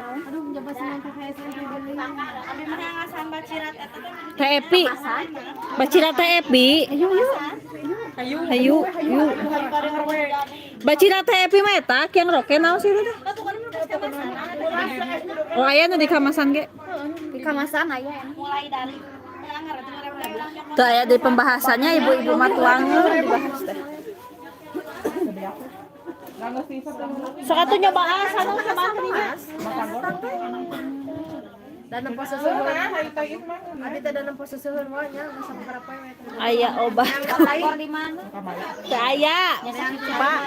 Aduh, mencoba senang KKS lagi beli. Abi mah ngasan bacirat eta teh. Teh Epi. Bacira teh Epi. Hayu. Bacira teh Epi mah eta kiang roke naon sih teh? Oh aya nu di kamasan ge. Di kamasan aya. Mulai dari Teu aya di pembahasannya ibu-ibu mah tuangeun dibahas teh. Sok atuh nyoba anu sama nya. Dan nempo susuhun. Abi teh dan nempo susuhun wae nya masa berapa we. Aya obat. Lapor di mana? Teu aya. Pak,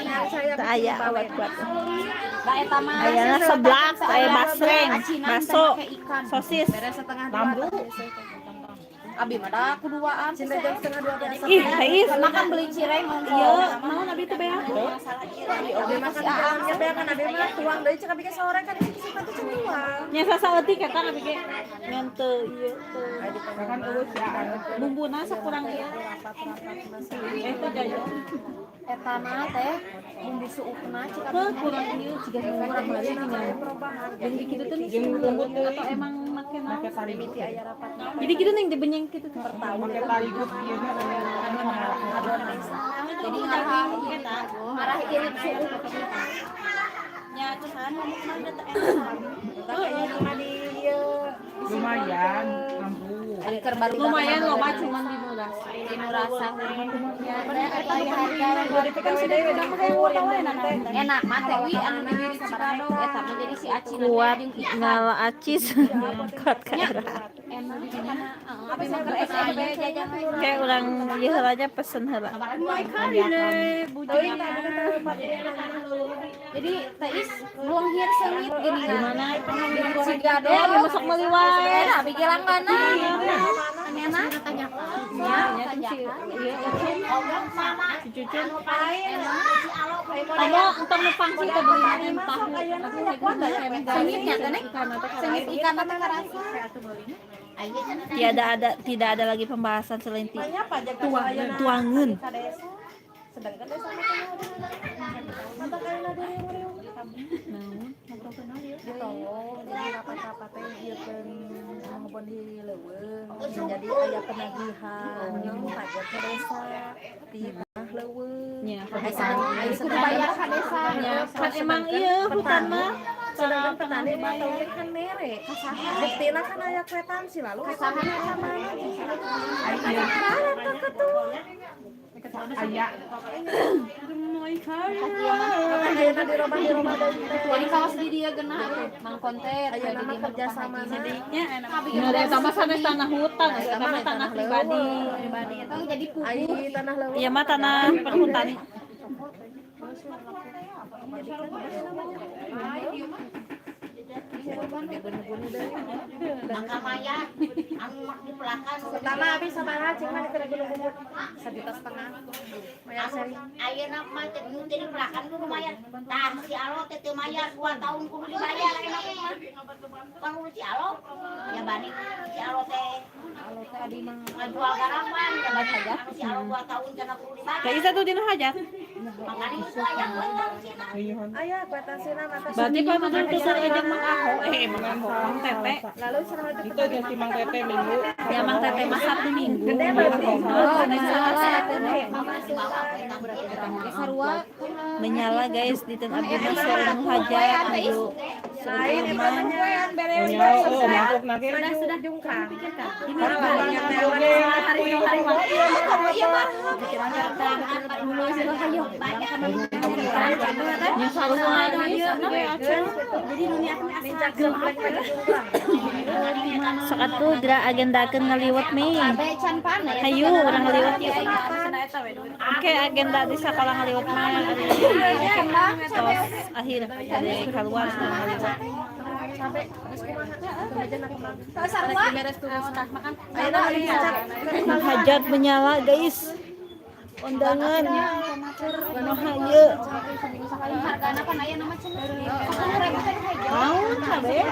teu aya obat kuat. Da eta mah. Ayana seblak, aya basreng, baso, sosis. Beres setengah dua. Abi mah da kuduaan. Cinta jam setengah dua biasa. Ih, haif. Makan beli cireng mun. Ieu, naon abi teh bea? Abi makan aamnya bea kan abi mah tuang deui cek abi ke sore kan itu sih teh tuang. Nya sasaeutik eta abi ge ngan teu ieu teu. Kan eueuh ya. Bumbuna sakurang ieu. Eta jajan. Eta mah teh bumbu suupna cek abi Heuh, kurang ieu ciga kurang lari tinggal. Jeung di kitu teh nih lembut atau emang make naon? Tali gut aya rapat. Jadi kitu ning dibenyeng kitu teh. pakai tali gut ieu mah. Jadi ngarah kita ngarah irit suuk. nya cuman ngomong mah eta enak. Lumayan, lampu. Keur baru Lumayan loba cuman di Nuras. di Nurasa. Enak mah teh wi anu di diri Cipadog eta mah jadi si Aci Kuat ngala acis. Kuat kaera. enak abi mah keur SMP jajan we. Kayak urang ieu heula nya pesen heula. Jadi Tais melengir sengit gini Gimana? si Gado Ya, dimasak meuli wae. abi gelangana enak tanya Ya, si ieu cucucin. Kamu untuk numpang sih kita beli mentah. sengitnya teh nek sengit ikan teh karasa Tidak ada lagi pembahasan selain tuangeun. Sedangkan desa mah mata kaina deui Naon? gitu jadi rapat-rapat teh ieu keun ngobrol di leuweung jadi aya penagihan yang pajak ke desa di tanah leuweung Nya. aya kudu bayar ka desa Kan emang ieu hutan mah sedangkan petani mah teu kan mere kasaha buktina kan aya kwetansi lalu kasaha eta mana aya ketua Aya. ayeuna di rumah jadi kawas di dia geuna mang konter aya nama kerja sama nya nu eta mah sanes tanah hutan, eta mah tanah pribadi. itu jadi pupu ai tanah leuweung Ieu mah tanah perhutani. Mangka maya anu mak di pelak Pertama habis sama cing mah diterima dulu bumut 1,5 juta. Bayar seri. Ayeuna mah teh nu teh diperakan nu lumayan. Tah si Alo teh teu mayar 2 tahun kudu dibayar enak mah. Kan si Alo ya bani si Alo teh Tadi mah ngajual garapan ya bani aja si Alo 2 tahun cenah kudu dibayar. Kayak satu dina hajat. Makanya itu aya beutang cenah. aya batasina mata. Berarti Pak Betul tuh sareng Mang Aho, Mang Aho, Mang Tete. Lalu cenah itu Itu aja si Mang Tete minggu. Ya Mang Tete mah Sabtu Minggu. sarua Menyala guys di ten abdi mah sareng hajat ayo. lain eta penyayan beres Ya, oh, mangkuk nanti. sudah jungkang. Nya sarua ieu sok atuh dira agendakeun ngaliwat mi. Hayu urang ngaliwat yuk. Oke agenda di sekolah ngaliwat mah tos akhir dari keluar ngaliwat. Hajat menyala guys. Undangan kumaha ieu? Hargana kan aya nama cenah. Naon cabe?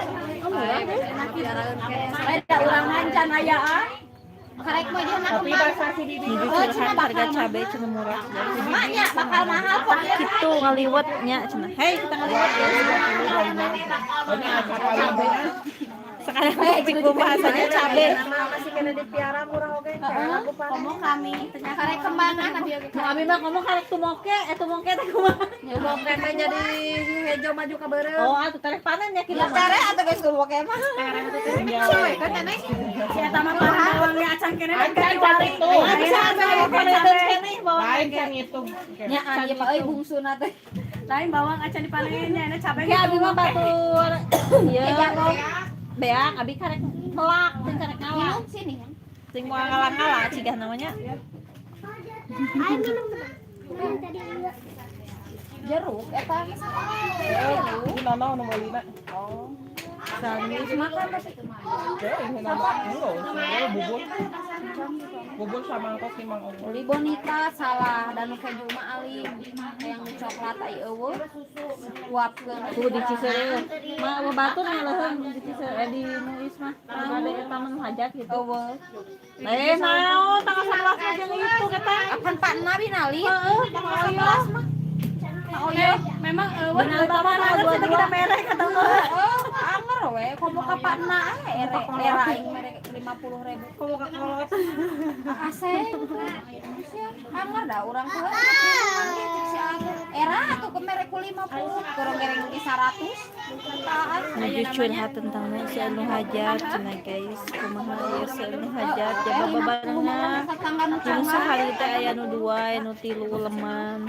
Ada urang mancan aya ah. Karek mah dia nak Tapi pas masih di Jadi curhat harga cabe cenah murah. maknya bakal mahal kok. Kitu ngaliwat nya cenah. Hei kita ngaliwat ya. Ini apa kali Sekarang topik pembahasannya cabe. Masih kena dipiara murah oge. Ngomong kami. Karek kemana kan dia. Abi mah ngomong karek tumoke teh kumaha? Nyolong kena jadi hejo maju ka beureuh. Oh, atuh tarek panen ya kieu mah. Care atuh geus kumaha ke mah. Cewek kan cenah. Si eta mah bawangnya acan kene kan Kan itu. Bisa atuh panen keneh bawang. Lain kan itu. nya aya Pak euy bungsuna teh. Lain bawang acan dipanennya nya cabe. Kayak abi mah batur. Ieu. Beak abi karek melak jeung karek ngalah. Sini kan. Sing moal ngalah-ngalah cigah namanya. Jeruk eta. Ini nama nu meulina. Sanis makan tapi Ya, ini nama saya bubur. Bubur sama mangkok si Mang Ogo. Uli bonita salah dan keju mah alim yang coklat ai eueuh uapkeun Tuh di Cisereun. Mah anu batur nya leuheung di Cisereun di Nuis mah. Ada eta mah hajat gitu. eueuh Naon tanggal 11 aja itu kata. akan Pak Nabi nali Heeh, tanggal 11 mah. oh iya memang Benar bapak kita kita merek kata mah. anger we komo ka Pak Na era aing merek 50.000 Kulo ka kolot. aseng anger dah urang teh era atuh ke merek 50 kurang merek di 100 taat Menuju curhat tentang si anu hajat cenah guys. Kumaha ieu si anu hajat jaga babarengan. tetangga nu Jeung sahari teh aya nu 2, anu 3 leman.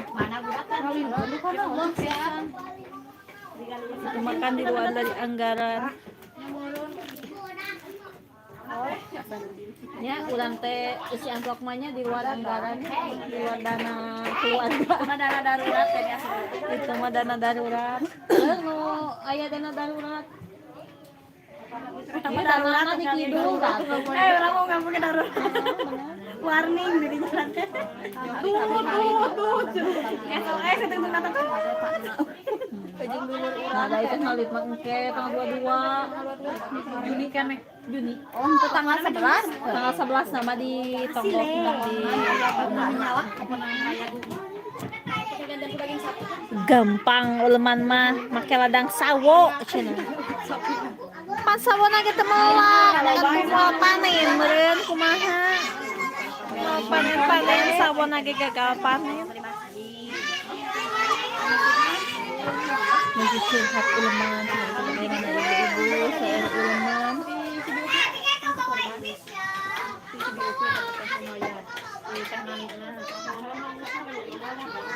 Itu makan di luar dari anggaran. Ya, urang teh isi amplop mah nya di luar anggaran, di luar dana keluarga. dana darurat kayaknya Itu mah dana darurat. Nu aya dana darurat. Tapi dana di kidul kan. orang mau nggak pakai darurat warning di jalan teh SOS itu tengah tengah Nah, da itu ngalit mah engke tanggal 22 Juni kan nih Juni. oh untuk tanggal 11 Tanggal 11 nama di Tonggok di gampang uleman mah make ladang sawo cenah. Pan sawo na kita melak, mau panen meureun kumaha? Mau panen sawo na ge gagal panen. Menuju curhat uleman, dengan ibu-ibu, saya uleman.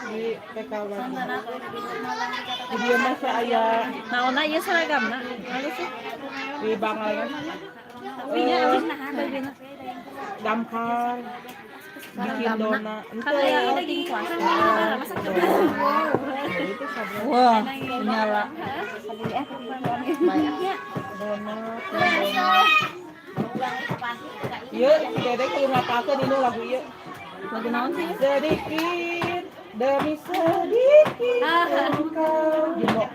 Di PK lagi. Di dia masih aya Naonna ieu saragamna? Halus sih. di Bangal. Iya, awis nah, bebena. Damkar. Bikin dona. Kan aya outing kelas. Wah, menyala. Banyaknya. Dona. Iya, si Dede kudu ngapalkeun ini lagu ieu. Lagu naon sih? Sedikit demi sedikit engkau jemok.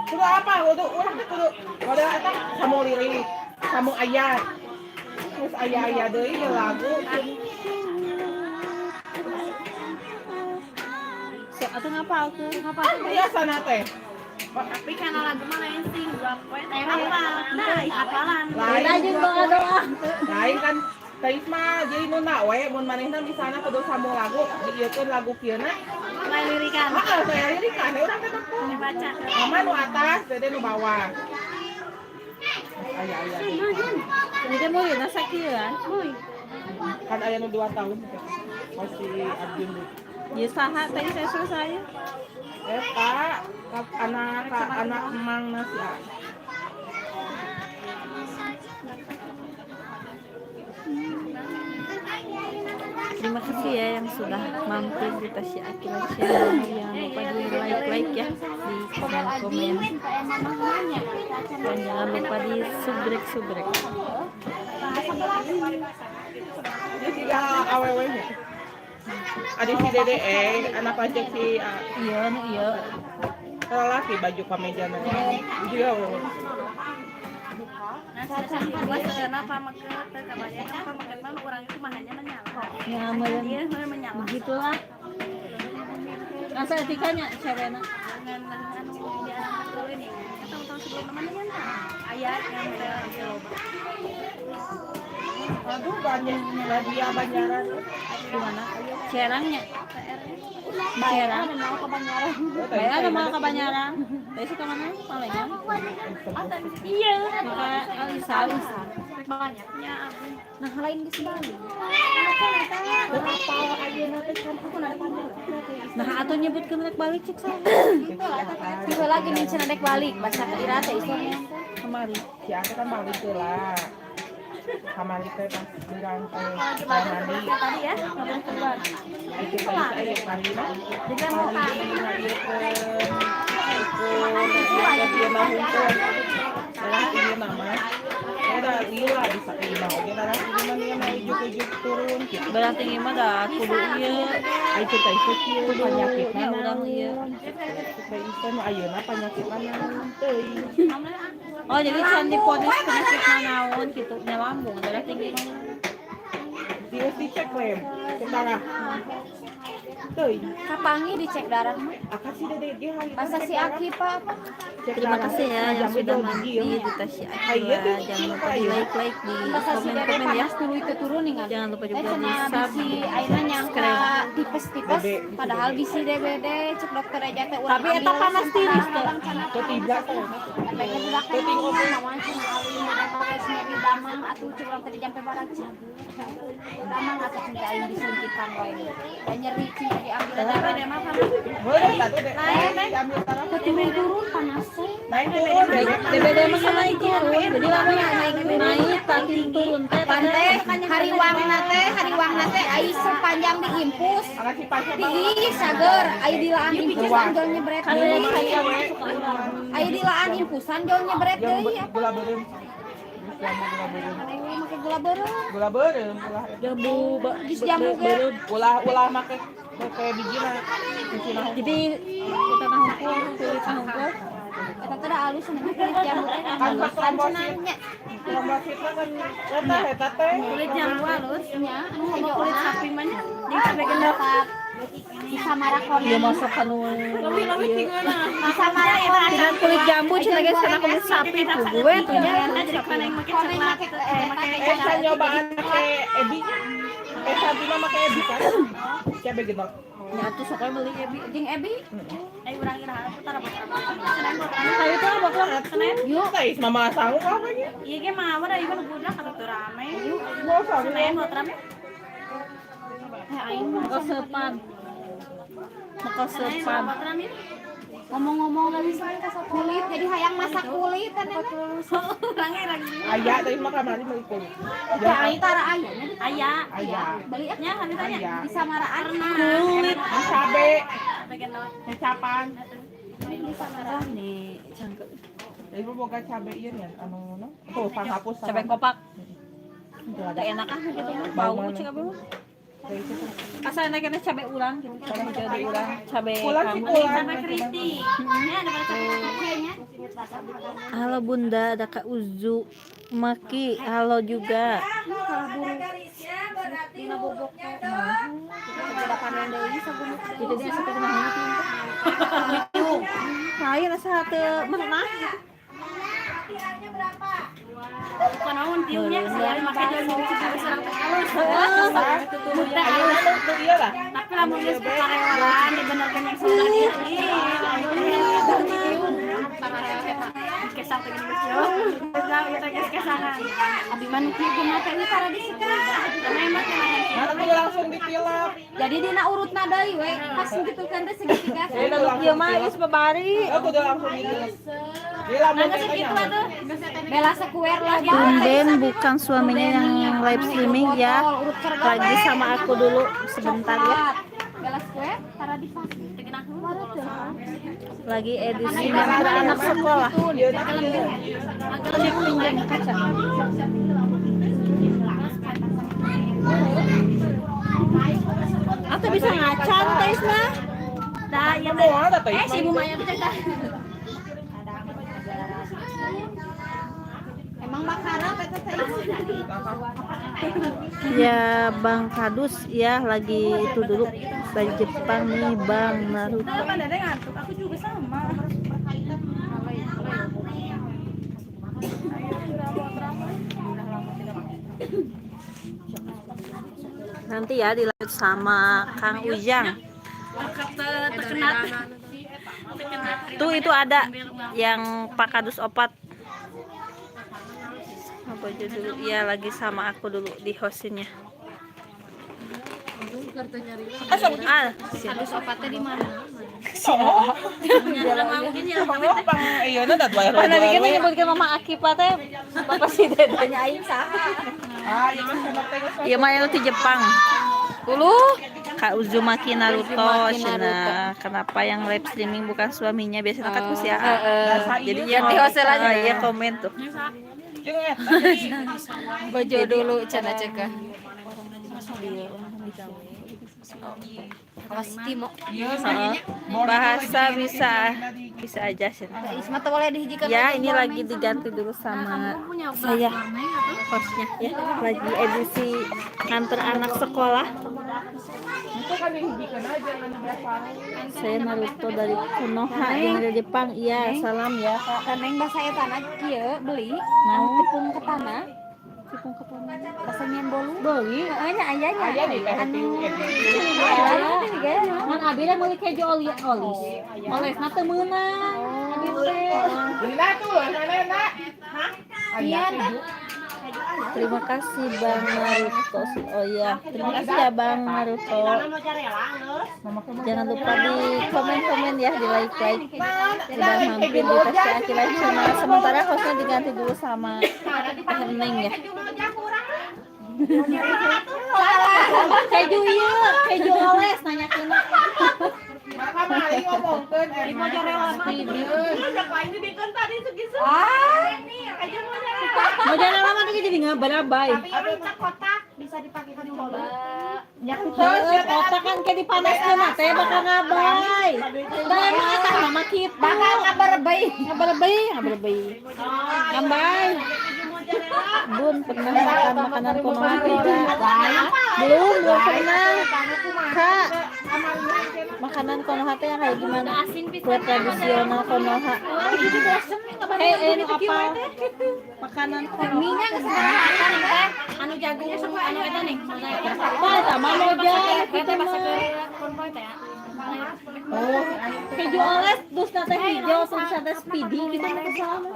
Kudu apa? Kudu urang teh kudu eta samu lirik, samu ayat. Terus aya-aya deui ge lagu. Sok atuh ngapalkeun. Biasana teh. Tapi karena lagu mah lain sih, apa? Apa? Nah, hafalan. Lain doa. lain kan Tais mah jadi nu na we mun manehna misalna kudu samu lagu dieukeun lagu kieu na. Lain lirikan. Heeh, saya lirikan urang teh teu. Dibaca. Mama nu atas, Dede nu bawah. Aya-aya. Ini kan mau ya sakieu kan. Kan aya nu 2 tahun masih Arjun dulu. Ya saha tadi saya suruh saya. Eta anak emang nasi A. Terima kasih ya yang sudah mampir di Tasya Akila Channel. Jangan lupa di like ya, di komen dan jangan lupa di subrek. Dia juga awewe nya. Adi si Dede anak pajak si A. Iya, nu iya. Lelaki baju kemeja na. Dia awewe. Nah, sebenarnya pamaket kebanyakan pamaket mah orang itu mahanya menyala. Nyaman. Dia menyala. Begitulah. Rasa etikanya cerena. Dengan di anak dulu ini. Tahun-tahun sebelum namanya kan ayat yang Aduh banyak dia Banjaran. Di mana? Cerangnya. Cerang. Bayar ada mau ke Banjaran. Besok ke mana? Palembang. iya. Maka Alisa. Banyaknya aku. Nah, lain di Bali. Nah, atau nyebut ke merek balik cek saya. Tiba lagi nih cenah dek balik bahasa Ira teh istilahnya. Kemari. Si Ate kan balik lah. Kamari teh pas bilang Lagi balik mandi. tadi ya, ngobrol keluar. Itu tadi saya mandi mah. Jadi kan mau Mandi dia mah hukum. Dalam video nama. Ada lila bisa lima. Oke, dalam video mana yang mau ujuk-ujuk turun gitu. Berarti gimana dah kudu ieu. Itu teh kecil penyakit Ya urang ieu. Teh itu nu ayeuna penyakit mana teuing. Oh, jadi can diponis penyakit naon gitu, nya lambung, darah tinggi. Dia dicek lem. Sekarang. Teuing. Kapangi dicek darah mah. Akan si Dede ge hari. Masa si Aki Pak? Terima kasih ya yang sudah mampir di Tasya Akila. Jangan lupa di like di Masa si Dede komen-komen ya. panas dulu itu turun nih kan? Jangan lupa juga di Cenah bisi ayeuna nyangka tipes-tipes Bebe. padahal bisi DBD cek dokter aja teh urang. Tapi eta panas tiris tuh. Ketiga teh. Pengen udah kan mau namanya cenah alin pakai sendiri damang atuh cek urang tadi jampe barang damang atuh cenah aing disuntikan wae. Da nyeri cenah diambil darah deh mah panas. Boleh satu deh. Diambil taraf. Turun panas teh. Naik turun deh. DBD mah kan naik turun. Jadi lama naik tapi turun teh Teh hariwangna teh ai sepanjang diimpus. Akan si pasnya Ih, sager, ai dilaan impusan jol nyebret deui. Ai dilaan impusan jol nyebret yang deui. gula beureum. Make gula beureuh. Gula beureum ulah jambu Geus jamu ge. ulah make bijina. Cicina. Jadi kita nahungkul, kulit nahungkul. Eta teh da alus cenah kulit jamu teh Kan pas kan cenah nya. trombosit kan eta teh. Kulit jamu alus nya, anu kulit sapi mah nya. Jeung sampe gendapat. Bisa marakon. Dia masak anu. Bisa marakon. Dengan kulit jambu cenah geus kana kulit sapi tuh gue tuh nya. Jadi kana yang make coklat, make Saya nyobaan make ebi. Sapi mah make ebi kan. Coba genok. Nya atuh sok we meuli ebi. jeung Ebi. Ai urang ira putar apa? Kayu teh bakal Yuk, guys, mama sanggup apa nya? Iya ge mah ada ieu budak atuh rame. Mau sanggup. Senayan buat rame. Aing kesepan. Kesepan. ngomong-ngomong dari kulit jadi hayang masak kulit kan orangnya lagi Aya tadi mah kamari meuli kulit. ya aing tara aya aya Aya. beli nya kan ditanya Aya. di samaraan Kulit sabe, bagian lawan kecapan. di samaraan Nih cangkep. Ibu boga cabe ieu nya anu no. Tuh panghapus Cabai kopak. Teu enak ah gitu. Bau cek apa? Asalna kena cabai urang gitu. Cabai hijau di urang, cabai kambing. Halo Bunda, ada Kak Uzu, Maki, halo juga. Itu dia satu kumaha itu. Lain asa teu meunah gitu. Panaon tiunya sih make jalan sareng halus. Iya lah. Tapi lamun geus karyawan dibenerkeun yang sebelah diri. Kesang teh geus yo. Kita geus kesangan. Abi manu kieu guna teh para di situ. Karena emang Nanti langsung ditilap. jadi dina urutna deui we. Pas gitu kan teh segitiga. Ieu mah geus babari. Aku udah langsung ditilap. Dia lamun Segitu atuh. Bela sekuer lah ya. Tumben bukan suaminya yang live streaming ya. Lagi sama aku dulu sebentar ya. Bela sekuer para di pas. Lagi edisi ngantar anak sekolah. Pinjam kaca. Atau bisa ngacan tes mah. Dah ya mau ada teh. si ibu Maya bercerita. Emang makanan kata saya. Ya Bang Kadus ya lagi itu dulu dari Jepang nih Bang Naruto. Ada ngantuk, aku juga sama. Nanti ya dilanjut sama Kang Ujang. Tuh itu ada yang Pak Kadus opat. Apa judul? Iya lagi sama aku dulu di hostinnya. Harus opatnya di mana? Iya na dat bayar. Karena dikit nyebutkan Mama Akipa teh Bapak si dedenya aing saha. Ah, iya mah sama teh. Iya mah itu di Jepang. Dulu Kak Uzumaki Naruto cenah. Kenapa yang live streaming bukan suaminya biasanya kan kus ya. Jadi ya di hostel aja ya komen tuh. Jeung eta. Bojo dulu cenah cekah. Awas timo. Bahasa bisa aja sih. Isma teh boleh dihijikan. Ya ini lagi diganti dulu sama saya hostnya ya. Lagi edisi nganter anak sekolah. Itu kan dihijikeun aja anu berapa. Saya Naruto dari Konoha dari Jepang. Iya salam ya Kak. Kaneng bahasa eta na kieu beli. Mau Tepung ke tanah. tepung ketemu Bahasa nyen bolu. beli. Anya ayanya. Aya di Anu. Mun abi teh meuli keju olis. Olesna teu meunang. Abi teh. Dina tuh, sana. Iya nah. Terima kasih Bang Naruto. Oh iya, terima kasih ya Bang Naruto. Jangan lupa di komen-komen ya, di like-like. Udah mampir di Tasya Akila Channel. Sementara hostnya diganti dulu sama Neng ya. Keju iya, keju oles nanya kena. Maka mari ngomongkeun Mozzarella mah. Mau jalan lama tuh jadi ngabar-abai. Kotak bisa dipakai di bola. Terus otak kan kayak dipanaskeun mah teh bakal ngabai. Dan eta mama kitu. Bakal ngabar-bay. Ngabai. Ngambai. Bun pernah makan makanan Konoha tidak? Belum pernah. Kak, makanan Konoha teh yang kayak gimana? Kue tradisional Konoha. Ini apa? Makanan Konoha. Minyak makan teh anu jagung sama anu eta nih. Apa sama moja? Kita masak ke konvoy teh. Oh, keju oles terus teh hijau terus ada speedy kita mau kesana.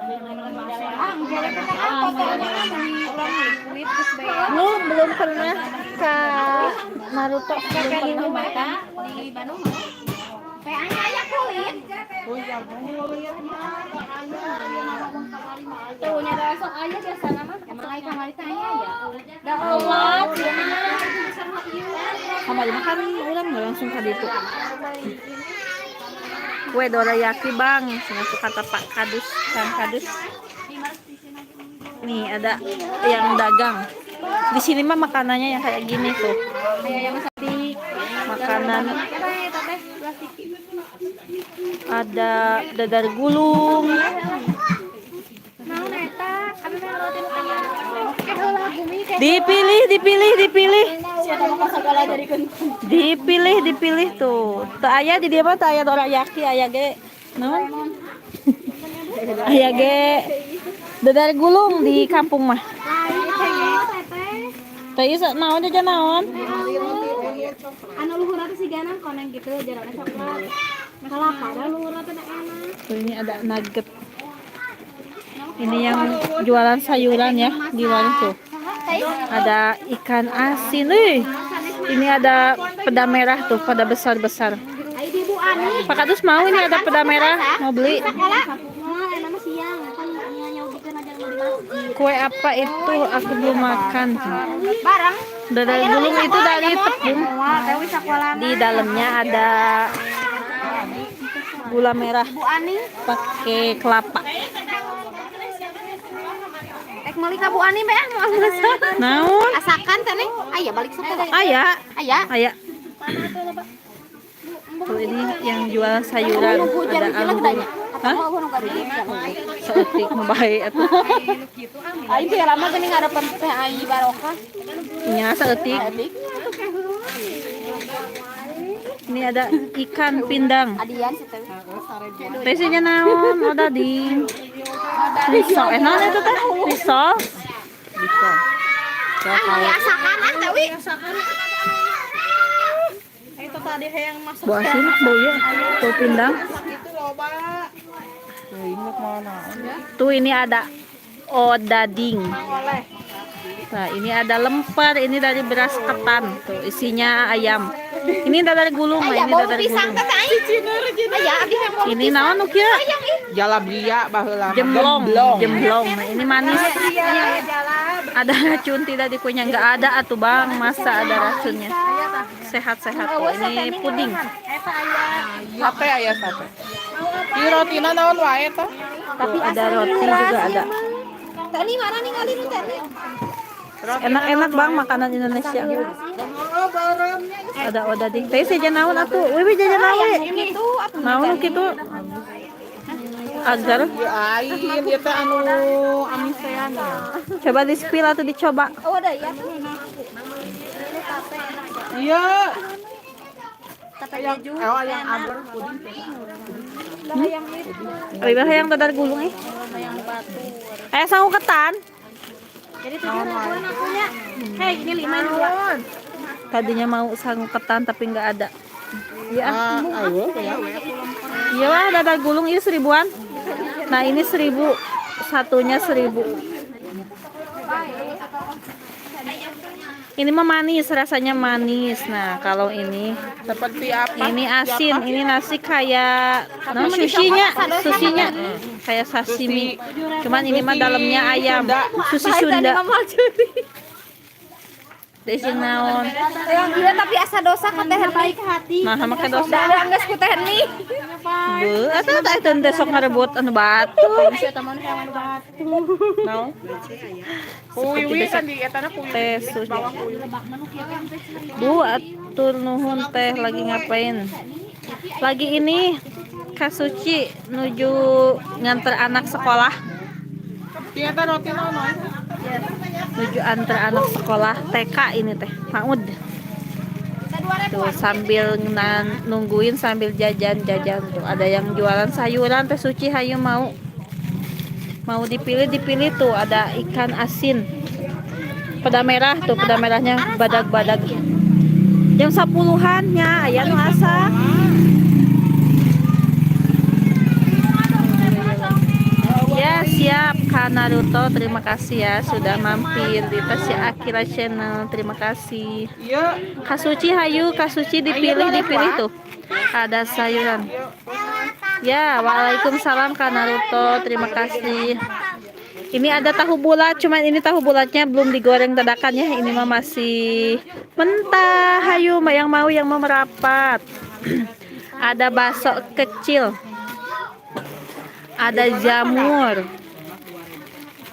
Belum pernah ke Naruto belum pernah. Di Bandung. PA-nya aya kulit. Tuh nya da sok aya biasana mah. Emang aya kamari teh aya ya. Da Allah, Sama aja makan ulang nggak langsung ke itu. kue dorayaki bang. Suka kata Pak Kadus, Kang Kadus. Nih ada yang dagang. Di sini mah makanannya yang kayak gini tuh. Kayak yang plastik. Makanan ada dadar gulung. Dipilih tuh. Tak aya di dia mah tak aya dorayaki aya ge. Naon? Aya ge dadar gulung di kampung mah. Teh ieu naon jajan naon? Anu luhur teh sigana koneng gitu jarana coklat. Kalapa da luhur teh enak. Tuh, ini ada nugget. Ini yang jualan sayuran ya di warung tuh. Ada ikan asin, ini ada peda merah tuh, peda besar-besar. Ai di Bu Ani. Pak Kadus mau ini ada peda merah, mau beli. Enak siang kan nyobikeun aja nu dimasak. Kue apa itu? Aku belum makan. Barang Dadar gulung itu dari tepung. Dewi sakola Di dalamnya ada gula merah Bu Ani. pakai kelapa. Ek meuli ka Bu Ani be mau masak. Naon? Asakan teh nih. Aya balik sekolah. Aya, Aya. aya. Tuh ini yang jual sayuran ada anggur. Hah? Seetik mah bae atuh. Aing teh lama geuning ngarepen teh ai barokah. Nya seetik. Ini ada ikan pindang. Adian situ. Tesinya naon? Ada di risol. Naon itu teh? Risol. Ah, asakan Dewi. Itu tadi yang masuk. Bu asin, bu ya. Tuh pindang. Tuh ini ada odading. Nah, ini ada lemper, ini dari beras ketan. Tuh isinya ayam. Ini dadar gulung, nah, ini dadar Pisang gulung. teh ai. Aya abdi yang bau. Ini naon nu kieu? Jalabia baheula. Jemblong. Nah, ini manis. Ada racun tidak di kuenya? Enggak ada atuh Bang, masa ada racunnya? Sehat-sehat tuh. Ini puding. Sate aya sate. Ieu rotina naon wae tah? Tapi ada roti juga ada. Tadi mana ningali nu tadi? Enak-enak Bang makanan Indonesia. Ada odading. Teh jajan naon atuh? Wiwi jajan naon? Gitu Naon kitu? Agar Ain ieu teh anu amisean ya. coba di spill atau dicoba. Oh ada ya. Iya. Yang aber puding. Wiwi hayang dadar gulung Aya sangu ketan. Jadi 7.000 akunya. Hei, ini 5 Tadinya mau sangu ketan tapi nggak ada. Ya, Ayo ya. iya lah dadar gulung ini 1000-an. Nah ini 1000, satunya 1000. Ini mah manis, rasanya manis. Nah kalau ini Seperti apa? ini asin, ini nasi kayak sushinya kayak sashimi. Cuman ini mah dalamnya ayam, sushi Sunda. Desi naon. Yang gila tapi asa dosa ka teh baik hati. Nah, make dosa. Da geus ku teh ni. Beuh, atuh tah teu teh sok ngarebut anu batu. Bisa teman yang anu batu. Naon? Kuiwi kan di etana kuiwi. Teh sushi. Bu, atur nuhun teh lagi ngapain? Lagi ini Kak Suci nuju nganter anak sekolah. Ternyata roti naon? Nuju antar anak sekolah TK ini teh Maud. Tuh sambil nungguin sambil jajan-jajan tuh ada yang jualan sayuran teh Suci hayu mau dipilih tuh ada ikan asin peda merah tuh peda merahnya badag-badag jam 10-an nya aya nu asa. Ya siap Kak Naruto, terima kasih ya sudah mampir di Tasya Akira Channel, terima kasih. Iya. Kak Suci hayu, Kak Suci dipilih tuh. Ada sayuran. Ya, waalaikumsalam Kak Naruto, terima kasih. Ini ada tahu bulat, cuman ini tahu bulatnya belum digoreng dadakan ya. Ini mah masih mentah. Hayu, yang mau merapat. Ada bakso kecil. Ada jamur.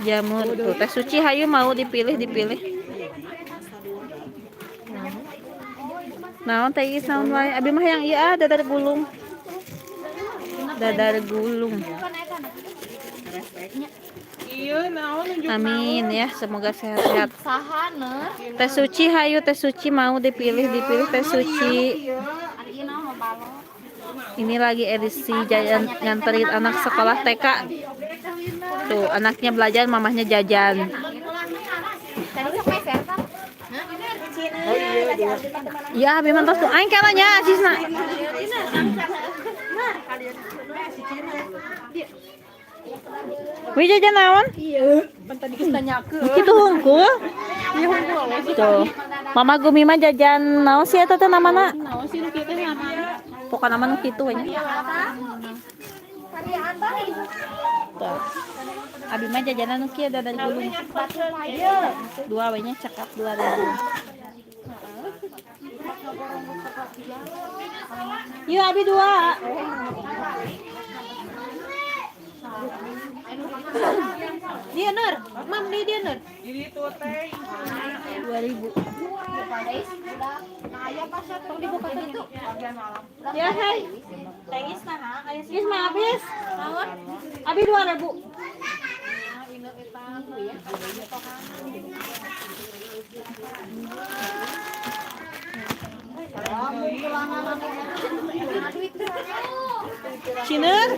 Jamur tuh. Teh Suci hayu mau dipilih. Naon teh ieu naon wae? Abi mah yang ieu dadar gulung. Iya, naon nunjuk Amin ya, semoga sehat-sehat. Teh Suci hayu, Teh Suci mau dipilih Teh Suci. Ini lagi edisi jajan nganterin anak sekolah TK. Tuh, anaknya belajar, mamahnya jajan. Ya, abi mantos tuh. Aing kalanya sisna. Wih jajan naon? Kitu hungkul. Tuh. Mama Gumi mah jajan naon sih eta teh namana? Pokokna nama nu kitu we nya. Tuh. Abi mah jajanan nu kieu dadar gulung. Dua we nya cekap 2.000. Yuk abi 2. Dia Nur, mam dia Nur. Ini tuh teh 2.000. Ya hai. Tengis nah, Is mah habis. Abi 2.000. Ciner.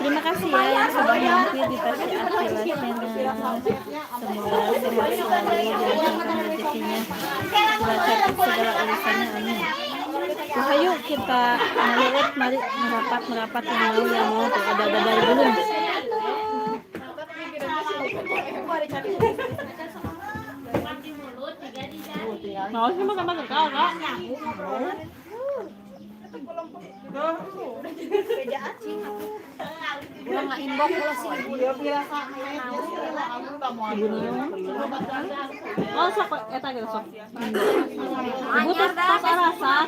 Terima kasih ya yang sudah mampir di Tasya Akila Channel. Semoga sehat selalu, dilancarkan rezekinya, dilancarkan segala urusannya, amin. Nah, ayo kita mari merapat yang mau tuh ada dadar gulung. Mau sih makan kau enggak? Ulang nggak inbox ulah sih. Oh sok eta gitu sok. Ibu teh tos rasa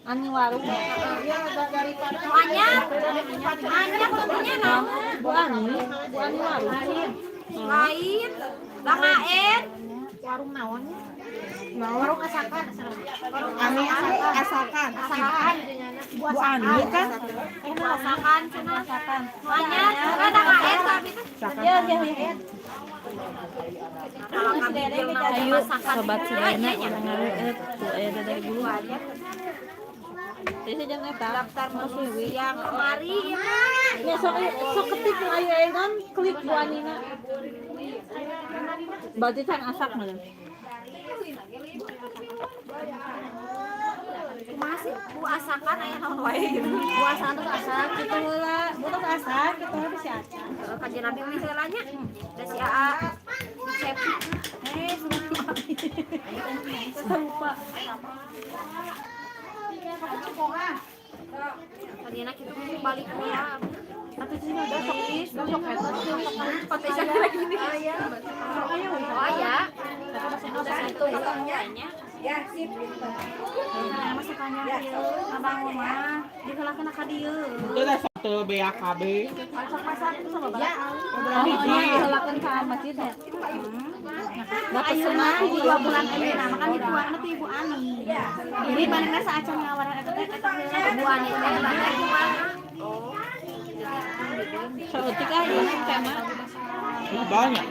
ani warung. Anyar punya naon? Bu Ani warung. Lain. Bang Aen. Warung naon? Warung asakan. asalkan. Bu Ani kan? Asakan cenah. Anyar, ada Kang Aen tapi teh. Ya. Ayo sobat Sirena urang ngareut tuh aya dadar gulung. Teh sajan eta daftar masih Yang kemari ya sok ketik ayo edan klik Bu Anina. Berarti can asak mah. masih Bu asakan aya naon wae gitu. Bu asakan tuh asak kitu heula. Bu tuh asak kitu heula bisa acan. Kajian Nabi mah heula nya. Da si AA Cepi. Lupa. Tadinya kita mau balik pulang. Atau sih besok potensi lagi ini. Oh ya. Udah satu katanya. Ya, sip. Masakannya abang mah dihelakeun ka dieu. Itu ada satu BAKB. Masak-masak itu sama bapak. Dihelakeun ka masjid ya. Bapak semua 2 bulan ini nah makan dituangna tuh Ibu Ani. Jadi manehna saacan ngawaran eta teh Ibu Ani teh banyak kumaha. Oh. Saeutik ah ieu tema. Banyak.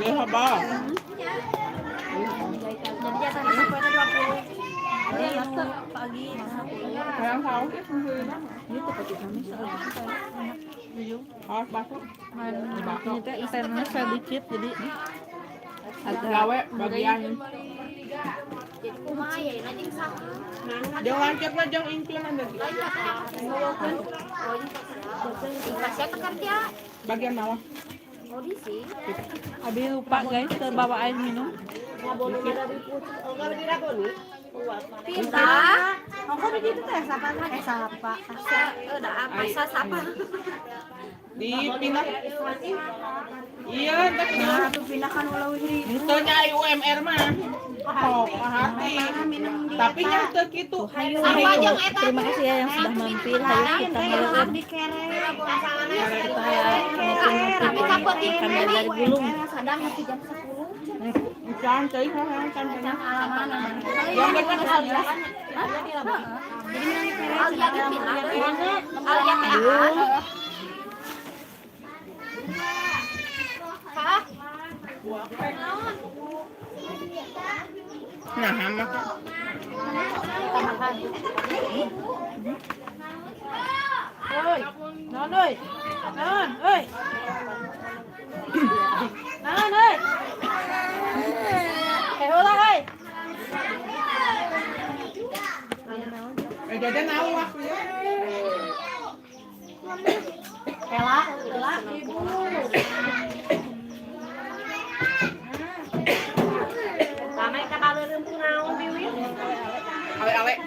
Ya sabar. Jadi jatah masak poe 20. Ya masak pagi. Yang tahu Itu pati kami saeutik. harus masuk. Ini teh isennya sedikit jadi agak Gawe bagian. Jadi kumaha ya nanti saha. Jeung lancarna jeung impian deui. Kasih tekan dia. Bagian bawah. Audisi. Abi lupa guys ke bawa air minum. Pindah. Kok begitu teh sapa? Sapa. Udah apa sapa. Dipindah. Iya, entar Pindahkan ulah wihri. itu nya UMR mah. Oh, hati. Tapi nya teu kitu. Terima kasih ya yang sudah mampir. Ayo kita ngeliat kita ya ngopi kami dari Gulung. Sadang nanti jam 10. Can cai can Yang bener kalian. Alia gitu. Alia Nah, mah. Oi, non ơi. Non ơi. Non ơi. Kêu ra ơi. Jajan awak. Ela. Kamay ka baleureum kunaon biwin. Ale-ale.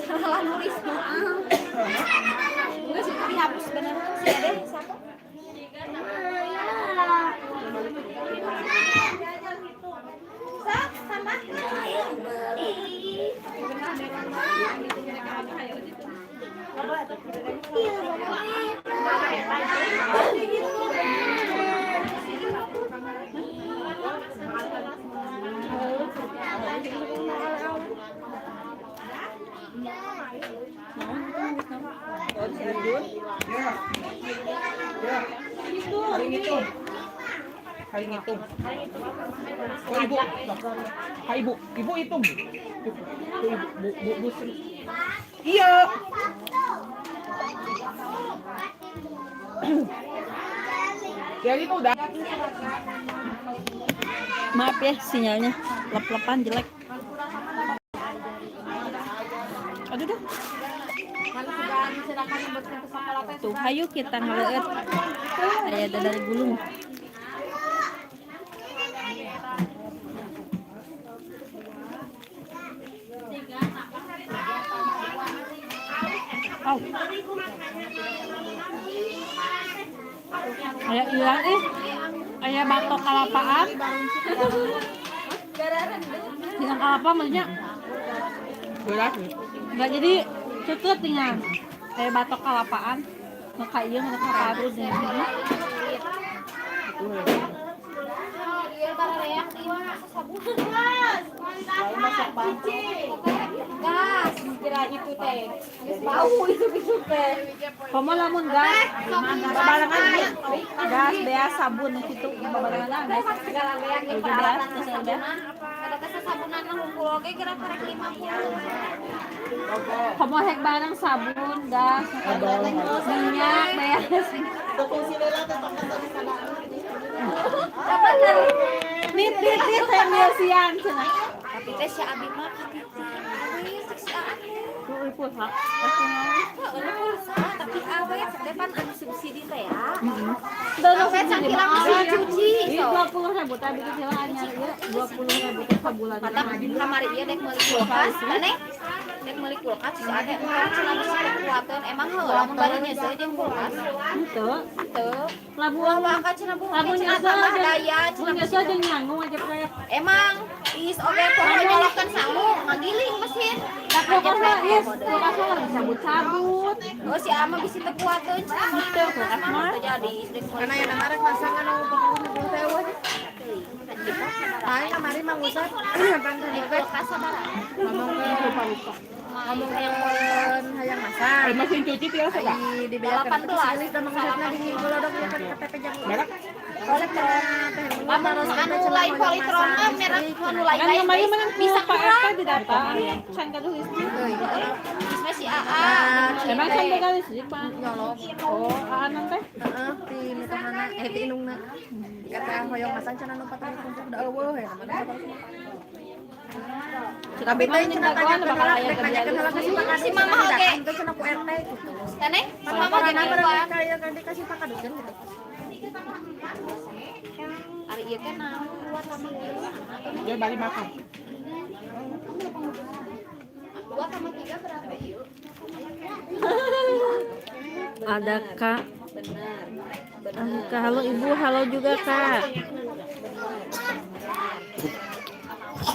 Salah nulis doang. Enggak sih dihapus beneran sih deh siapa? Hari ngitung. Oh, ibu. Hai ibu, ibu hitung. Bu Sri. Iya. Jadi itu udah. Maaf ya sinyalnya lep-lepan jelek. Aduh dah. Tuh, ayo kita ngeliat. Ada dari Gulung. Oh. Ayah hilang ayah batok kalapaan. Hilang kalapa maksudnya Berat. nggak jadi ceket tinggal kayak batok kalapaan nggak kayak nggak kaparut nih. Gas, kira itu teh. Bau itu teh. Kamu lamun gas babalangan ya gas bea sabun itu babalangan gas Segala yang itu parah gas dan terus ada sabunan. Ada kasa sabunan mah hunkul oge kira-kira 50. kamu hek barang sabun gas minyak bea nit saya milsian cina Tapi teh si Abi mah si Abi. tuh ipul hak Tapi awet depan anu subsidi teh ya. Awet cangkilang mesin cuci. Ini 20.000 tadi kecilan nyari ya 20.000 teh sabulan. Kata kamari ieu dek meuli kulkas, maneh dek meuli kulkas si ade orang cenah geus kuateun emang heula mun bari nyeuseut jeung kulkas. Itu Teu. labuan Wah ka cenah bunga labuan cenah nyesel tambah aja daya mun cenah nyesel jeung nyanggung aja kayak emang is oge poho nyolokkeun sangu ngagiling mesin. tak kulkasna is kulkasna lagi sabut-sabut. Oh si ama bisi teu kuateun cenah meuli teu kulkas mah teu jadi dek meuli. Karena yang narek pasang anu 40.000. Ay, kamari Mang Usat. Kulkas sabaraha? Ngomong hayang masak. Mesin cuci tiasa enggak? Di bejakan 18. kita maksudna dingin golodok ke KTP jam. Berak. Elektron teh. Lamun anu lain politron mah merek anu Kan lain-lain kemarin teh mana bisa Pak kurang. RT didatang can kaduh istri. Isme si AA. Emang can begal istri Pak. Nyolok. Oh, anan teh. Heeh, di mitahana di indungna. Kata hoyong masang cenah nu 40.000 da eueuh ya. Tapi mah ning dagoan bakal aya kerja. Si mama oke. Tane, mama jadi apa? Ari ieu teh naon buat kami Dia balik makan. 2 sama 3 berapa yuk? Ada Kak. Kak, halo Ibu, halo juga Kak.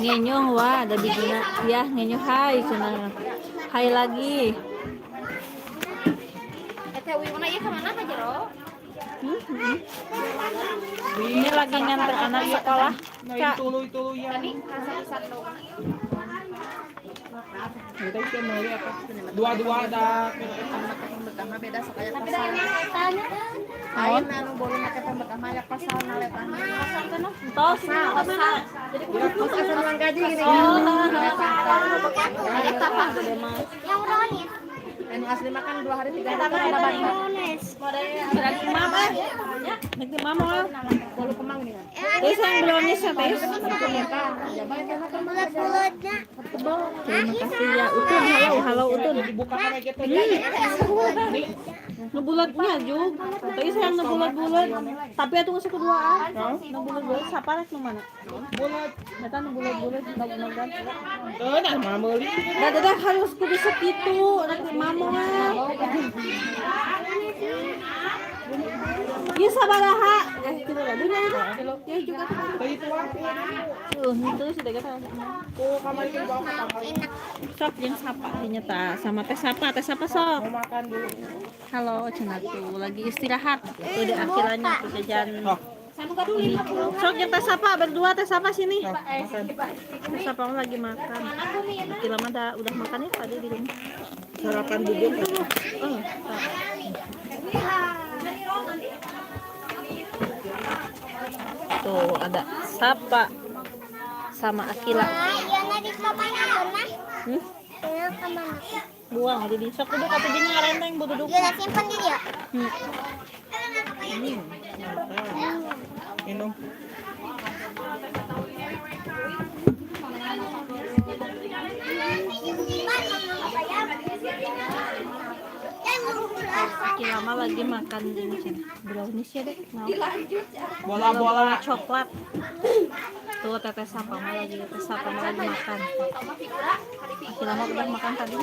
Ngenyong wah ada di Gina. Ya, ngenyong hai cenah. Hai lagi. Teh Wimuna ieu ka mana ka jero? Ini lagi nganter anak sekolah. Kak, Tuluy ya. Tadi kasar-kasar dong. Kita itu meuli apa? Dua-dua ada. Pertama beda sakaya pasal. Ayeuna anu boleh make pembekah maya pasal naletan. Pasal teh noh. tos pasal. Jadi kudu pasal ulang gaji gini. Oh, Ada apa? Yang brownies. Anu asli makan 2 hari 3 hari ada banyak. Berarti mama. Nanti mama. Bolu kemang nih kan. Terus yang brownies ya, Tes? Bulat-bulatnya. Terima kasih ya. Utun, halo Utun. Dibuka kan aja tuh. Ngebulatnya Jug. Tapi saya ngebulat-bulat. Tapi itu nggak keduaan. Ngebulat-bulat siapa rek nu mana? Bulat. Eta ngebulat-bulat ngebulat. Tuh nah mah meuli. Da dadah harus kudu sakitu, rek mama. Ieu sabaraha? Kilo lah dunya itu. Ya juga tuh. Teh itu ah. Itu sudah kata. Tuh kamar itu bawa ke kamar. Sok jeung sapa dinya ta sama teh sapa sok. Mau makan dulu. Halo cenah tuh lagi istirahat. Tuh di akhirannya tuh jajan. Oh, Sok yang teh sapa berdua teh sapa sini. makan. Teh sapa lagi makan. Kira mah udah makan ya tadi di rumah. Sarapan bubur. Oh, tuh ada sapa sama Akila. Iya nanti kemana pernah? Iya kemana? Buang di sok duduk atuh di ngarenteng bu duduk. Iya simpan di dia. Minum. Akila mah lagi makan ini cina brownies ya deh. Bola-bola. Coklat. Tuh teteh sapa mah lagi makan. Akila mah udah makan tadi.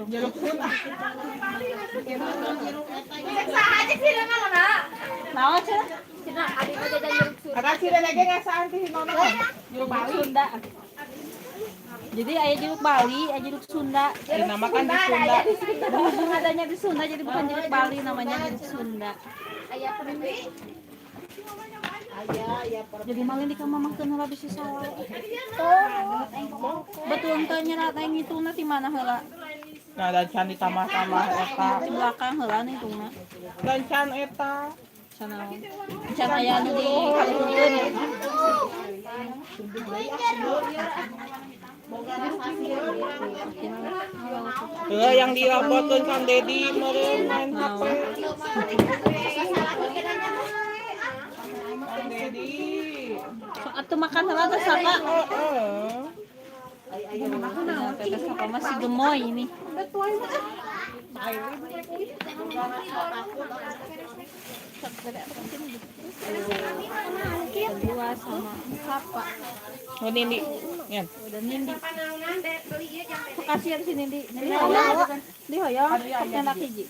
Jeruk pun. Naon cenah? Ada sih lagi ngasaan sih nono. Jeruk Bali. Sunda. Jadi aya jeruk Bali, aya jeruk Sunda. Dinamakan di Sunda. Berhubung adanya di Sunda jadi bukan jeruk Bali namanya jeruk Sunda. Jadi malin di kamar makan heula bisi salah. Betul teh nyerat aing ngitungna di mana heula? Nah, dan can ditambah-tambah eta. Di belakang heula nih hitungna. Dan can eta. Sana. Can aya nu di kalungkeun. Yang dilaporkan Kang Dedi meureun main HP. Kang Dedi. Sok atuh makan heula teh sapa? Teteh sapa masih gemoy ini. Kedua sama sapa. Oh Nindi. Nyen. Udah Nindi. Makasih ya si Nindi. Nindi hoyong. Di hoyong. Enak hiji.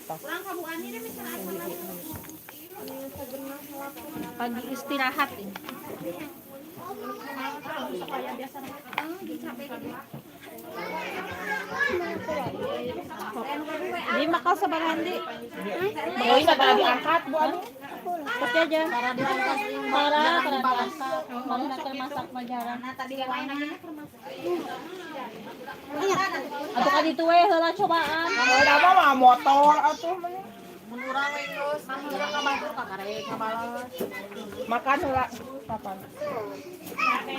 Pagi istirahat ini. Di makal sabarahan di. Oh, ini tadi diangkat Bu anu. Pasti aja. Para diangkat. Mau nak masak pajaran. Tadi yang lain aja Atuh ka ditu we heula cobaan. Ada apa mah motor atuh mah. kurang terus urang kabatur kakarek kabalas. Makan heula. Kapan?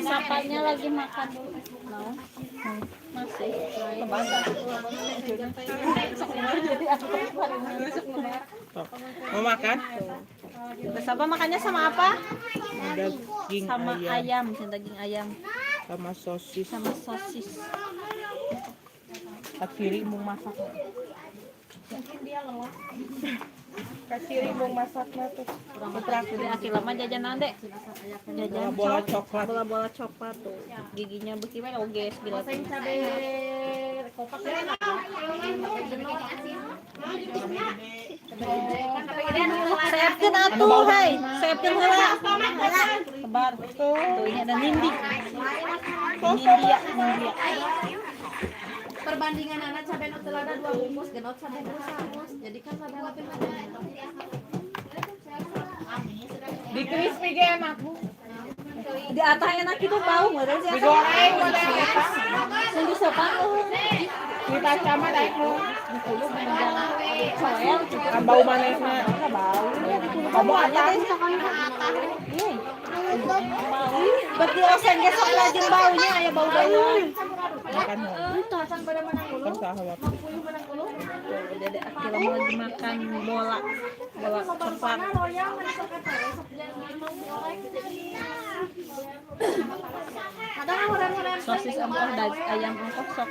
Sapanya lagi makan. Mau? Masih. Mau makan? Terus apa makannya sama apa? Daging Sama ayam ayam, daging ayam sama sosis. sama sosis. Kaciri mau masak. Kaciri mau masaknya tuh. Jadi akhir lama jajan nande. Jajan Bola coklat. bola-bola coklat tuh. Giginya beki we oge gila. Siapkeun atuh hai. Siapkeun heula. Tebar tuh. Tuh ini ada nindi. Nindia. Perbandingan anak cabai not telada 2 bungkus genot cabai 2 samus. Jadi kan cabai lebih banyak. Di crispy ge enak Bu. Di atas enak itu bau meureun sih. Digoreng wadah eta. Sing disopan Kita sama daek nu. soel. Kan bau manisnya. Bau. Kamu atas. Berarti oseng ge sok lajeng baunya aya bau banyak. Makan kan sahabat. Dede akhirnya lagi makan bola coklat. Sosis empah daging ayam empah sok.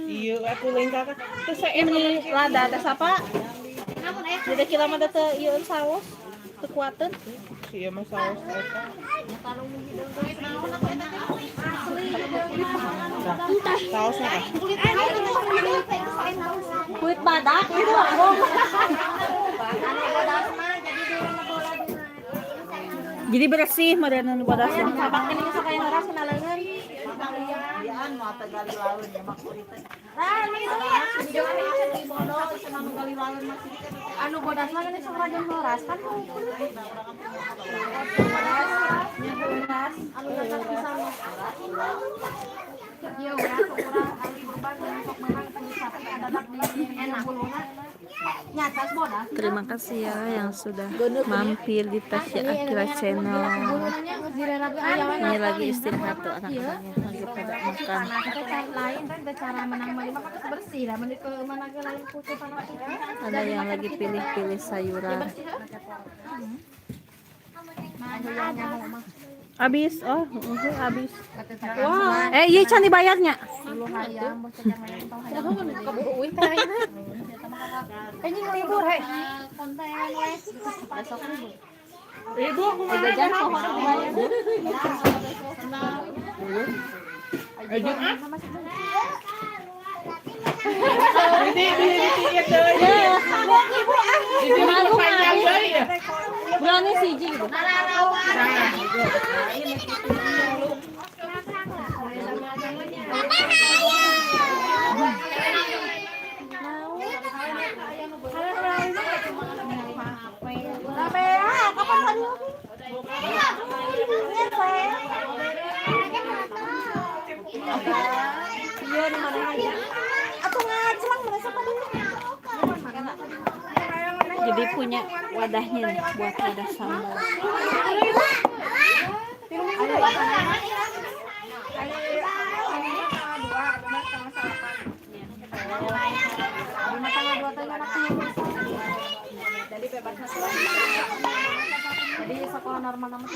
Iya, aku lain kakak. Terus saya Ini lada teh sapa? Jadi kira mah teh ieu saus teu kuateun. iya mah saus eta. Sausnya ah. Kulit badak itu abong. Jadi bersih meureun badasna. Sabak ini sok aya ngaras kenaleungan. Anu bodas mah geus sok rajon loras kan. Anu datar pisan mah. Iya, urang ahli beban sok menang kulit sapi adadak di enak buluna. Nyatas bodas. Terima kasih ya yang sudah mampir di Tasya Akila Channel. Ini lagi istirahat tuh anak-anaknya lagi pada makan. Kita cari lain kan cara menang mah mah kan bersih lah mending ke mana ke lain putih panas itu. Ada yang lagi pilih-pilih sayuran. Habis, oh, habis. Wah, iya can dibayarnya. Ini libur he. Ibu aku mah Jajan sok dibayar. ejeng ah. Ini tiket deui. Ini mah panjang deui ya. Berani siji gitu. Jadi punya wadahnya nih buat wadah sambal. Jadi bebas jadi sekolah normal nama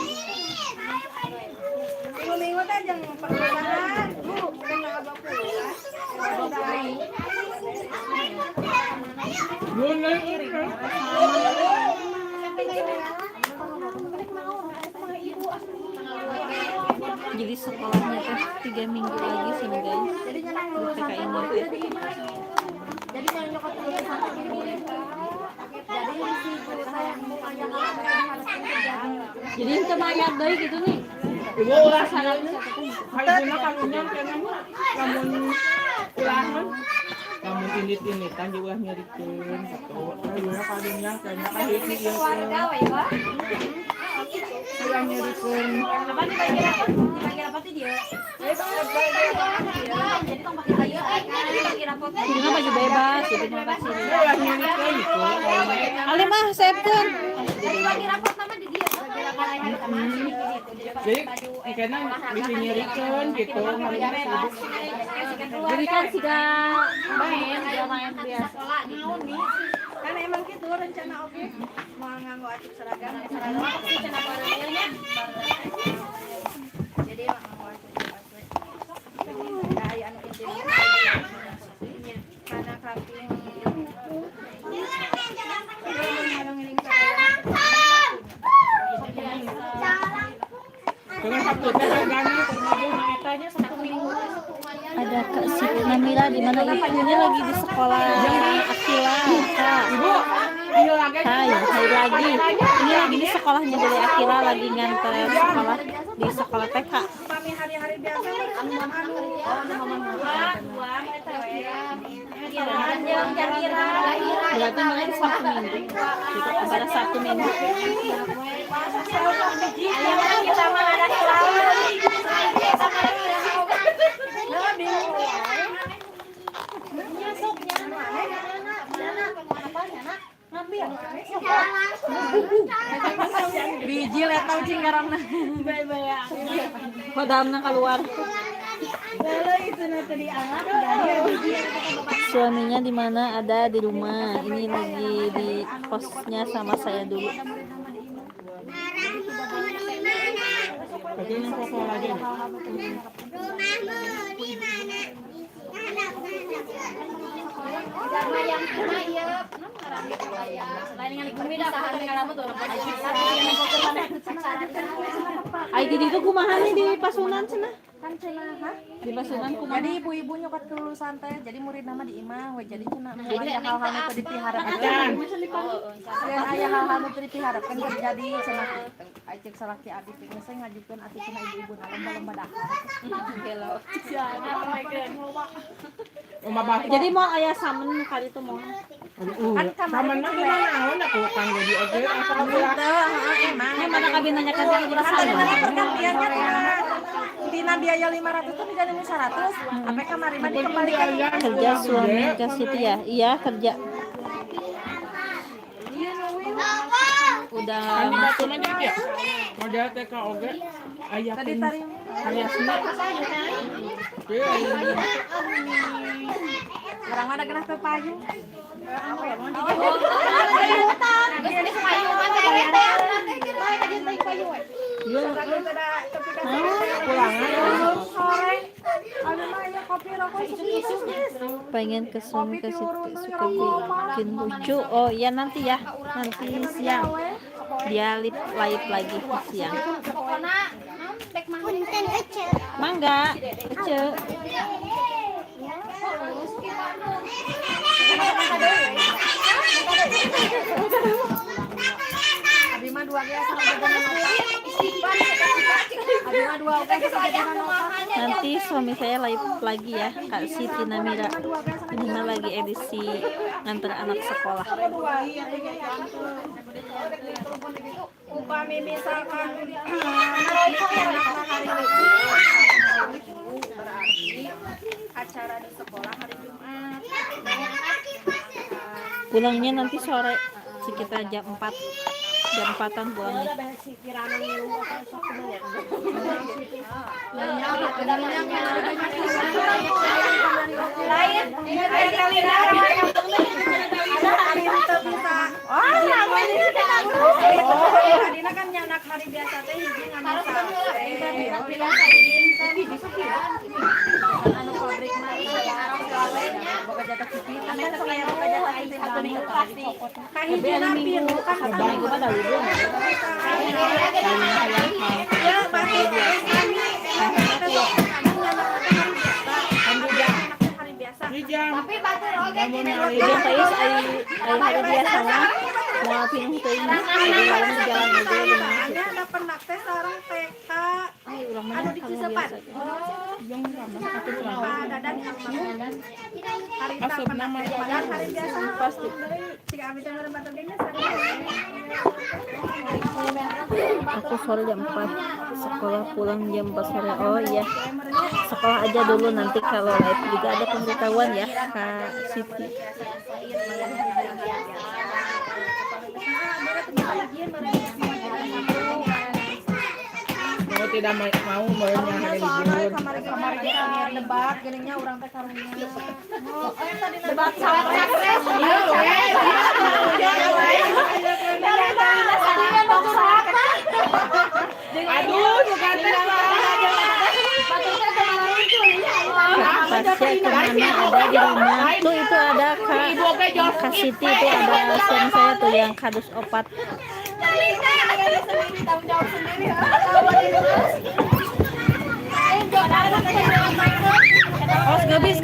minggu teh jeung perjalanan Bu kena 20. Jadi sekolahnya teh 3 minggu lagi sih guys. jadi nyenang PKI ini teh. jadi yang nyokot dulu sampai gini jadi si guru saya mukanya harus Jadi itu bayar deui gitu nih. Ibu ulah salahnya. Halusna kalunya keneh lamun ulahan. Lamun tindit-tinditan juga ulah nyerikeun gitu. Halusna kalunya keneh kahiji ieu. keluarga we ya Ulah nyerikeun. apa dibagi apa tuh dia jadi tong pakai kayu dibagi apa Ini baju bebas, jadi terima kasih. Ulah nyerikeun gitu. Ali mah sepkeun. Lagi rapot nama di dia. Jadi ikannya bisa nyerikeun gitu. Jadi kan siga main, dia main biasa. Kan emang gitu rencana oke mau nganggo acik seragam sih cenah bareulnya. Jadi mah nganggo acik. Ya aya anu inti. Kana camping. Dengan Sabtu teh hargana termaju etanya 1 minggu. Ada Kak Siti Namila di mana ibunya lagi di sekolah Akila. Kak. Ibu, ini lagi. Hai lagi. Ini lagi di sekolahnya dari Akila lagi nganter sekolah di sekolah TK. Kami hari-hari biasa anu Berarti mulai di Sabtu Minggu. Gitu, pada Sabtu Minggu. kita mah ada Biji letau cinggarangna. Kodamna keluar. Suaminya di mana? Ada di rumah. Ini lagi di kosnya sama saya dulu. Pakai yang koko lagi. Ai di ditu kumaha nih di Pasunan cenah? kan cenah ha? Di Pasunan kumaha? Jadi ibu-ibu nyokot kelulusan teh, jadi murid nama di imah, we jadi cenah aya hal-hal nu teu dipiharapkeun. Aya hal-hal nu teu dipiharapkeun terjadi cenah. Ajek salaki abdi teh geus ngajukeun atuh cenah ibu-ibu na lomba-lomba dahar. Gelo. Jadi mau aya samen kali itu mau. Sama mah gimana naon aku kan jadi oke apa Emang Ini mana kabin nanyakan tadi di sana. pergantiannya cenah. Dina biaya 500 tuh digandeng 100. Apa kamari mah dikembalikan. Kerja suami ke Siti ya? Iya kerja. Udah Kami datang aja dia. Model TK oke. Ayah Tadi tari ayah sini. Iya. orang mana kena ke payung. pengen ke suami ke Siti suka bikin lucu. Oh iya nanti ya, nanti siang dia live lagi siang. Mangga, ece. Abi mah dua ge sama jajanan Abi mah dua ge sama jajanan Nanti suami saya live lagi ya, Kak Siti Namira. Ini mah lagi edisi nganter anak sekolah. upami misalkan acara di sekolah hari Jumat. Pulangnya nanti sore sekitar jam 4. Jam 4-an pulangnya. Lain kali Adina kan nyanak hari biasa teh hiji ngambil anu pabrik mah boga jatah pipit kan saya boga jatah pipit pasti kahijina pilu kan Minggu mah dari dulu. ya pasti hari biasa Hijau. tapi batur oge Jadi Tais ai hari biasa mah mau pindah teuing di lain di jalan aja gimana sih. ada pernah teh sareng TK Ai urang mah anu di Cisepan Yang sama aku selalu. dadan hari Asap pernah nama. padahal hari biasa Pasti. jika abis yang batur gengnya Aku sore jam 4, sekolah pulang jam 4 sore. Oh iya, sekolah aja dulu, nanti kalau live juga ada pemberitahuan ya Kak Siti. Mau tidak mau meureun hari libur. debat geuninnya urang teh karunya. Debat capres. Aduh, juga teh. Kak Pasya kemana? Ada di rumah. Tuh itu ada Kak Siti, itu ada suami saya tuh yang kardus opat. Oh, gabis.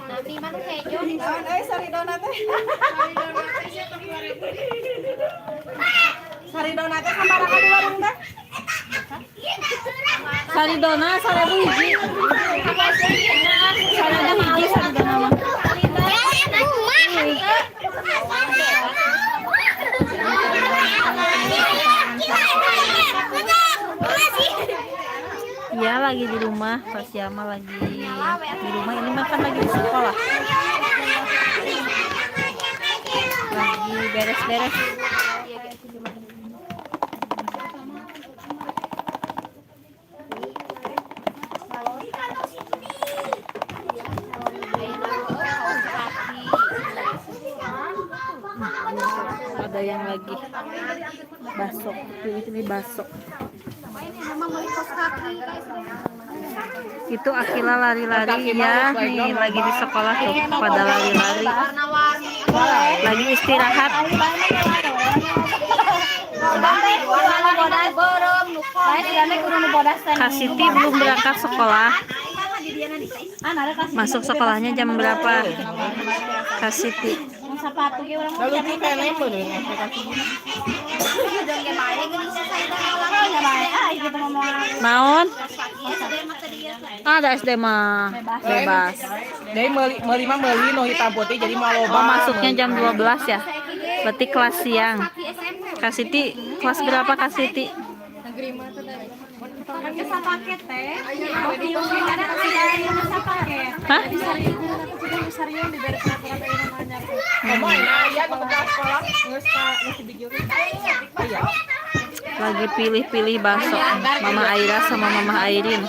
Nanti mana kejo? Saridona, 1000 hiji. Saridona hiji, saridona mah. Iya, lagi di rumah. Pas Yama lagi di rumah. Ini makan lagi di sekolah. Lagi beres-beres. Ada yang lagi basok, pilih-pilih basok. Itu Akila lari-lari ya, nih lagi di sekolah tuh pada lari-lari, lagi istirahat. Kak Siti belum berangkat sekolah. Masuk sekolahnya jam berapa? Kak Siti. Lalu kita lempar Naon? Ada SD mah bebas. Dari meuli no hitam putih jadi mau loba. Oh, masuknya jam 12 ya. Berarti kelas siang. Kak Siti kelas berapa Kak Siti? Hah? Lagi pilih-pilih bakso Mama Aira sama Mama Airin.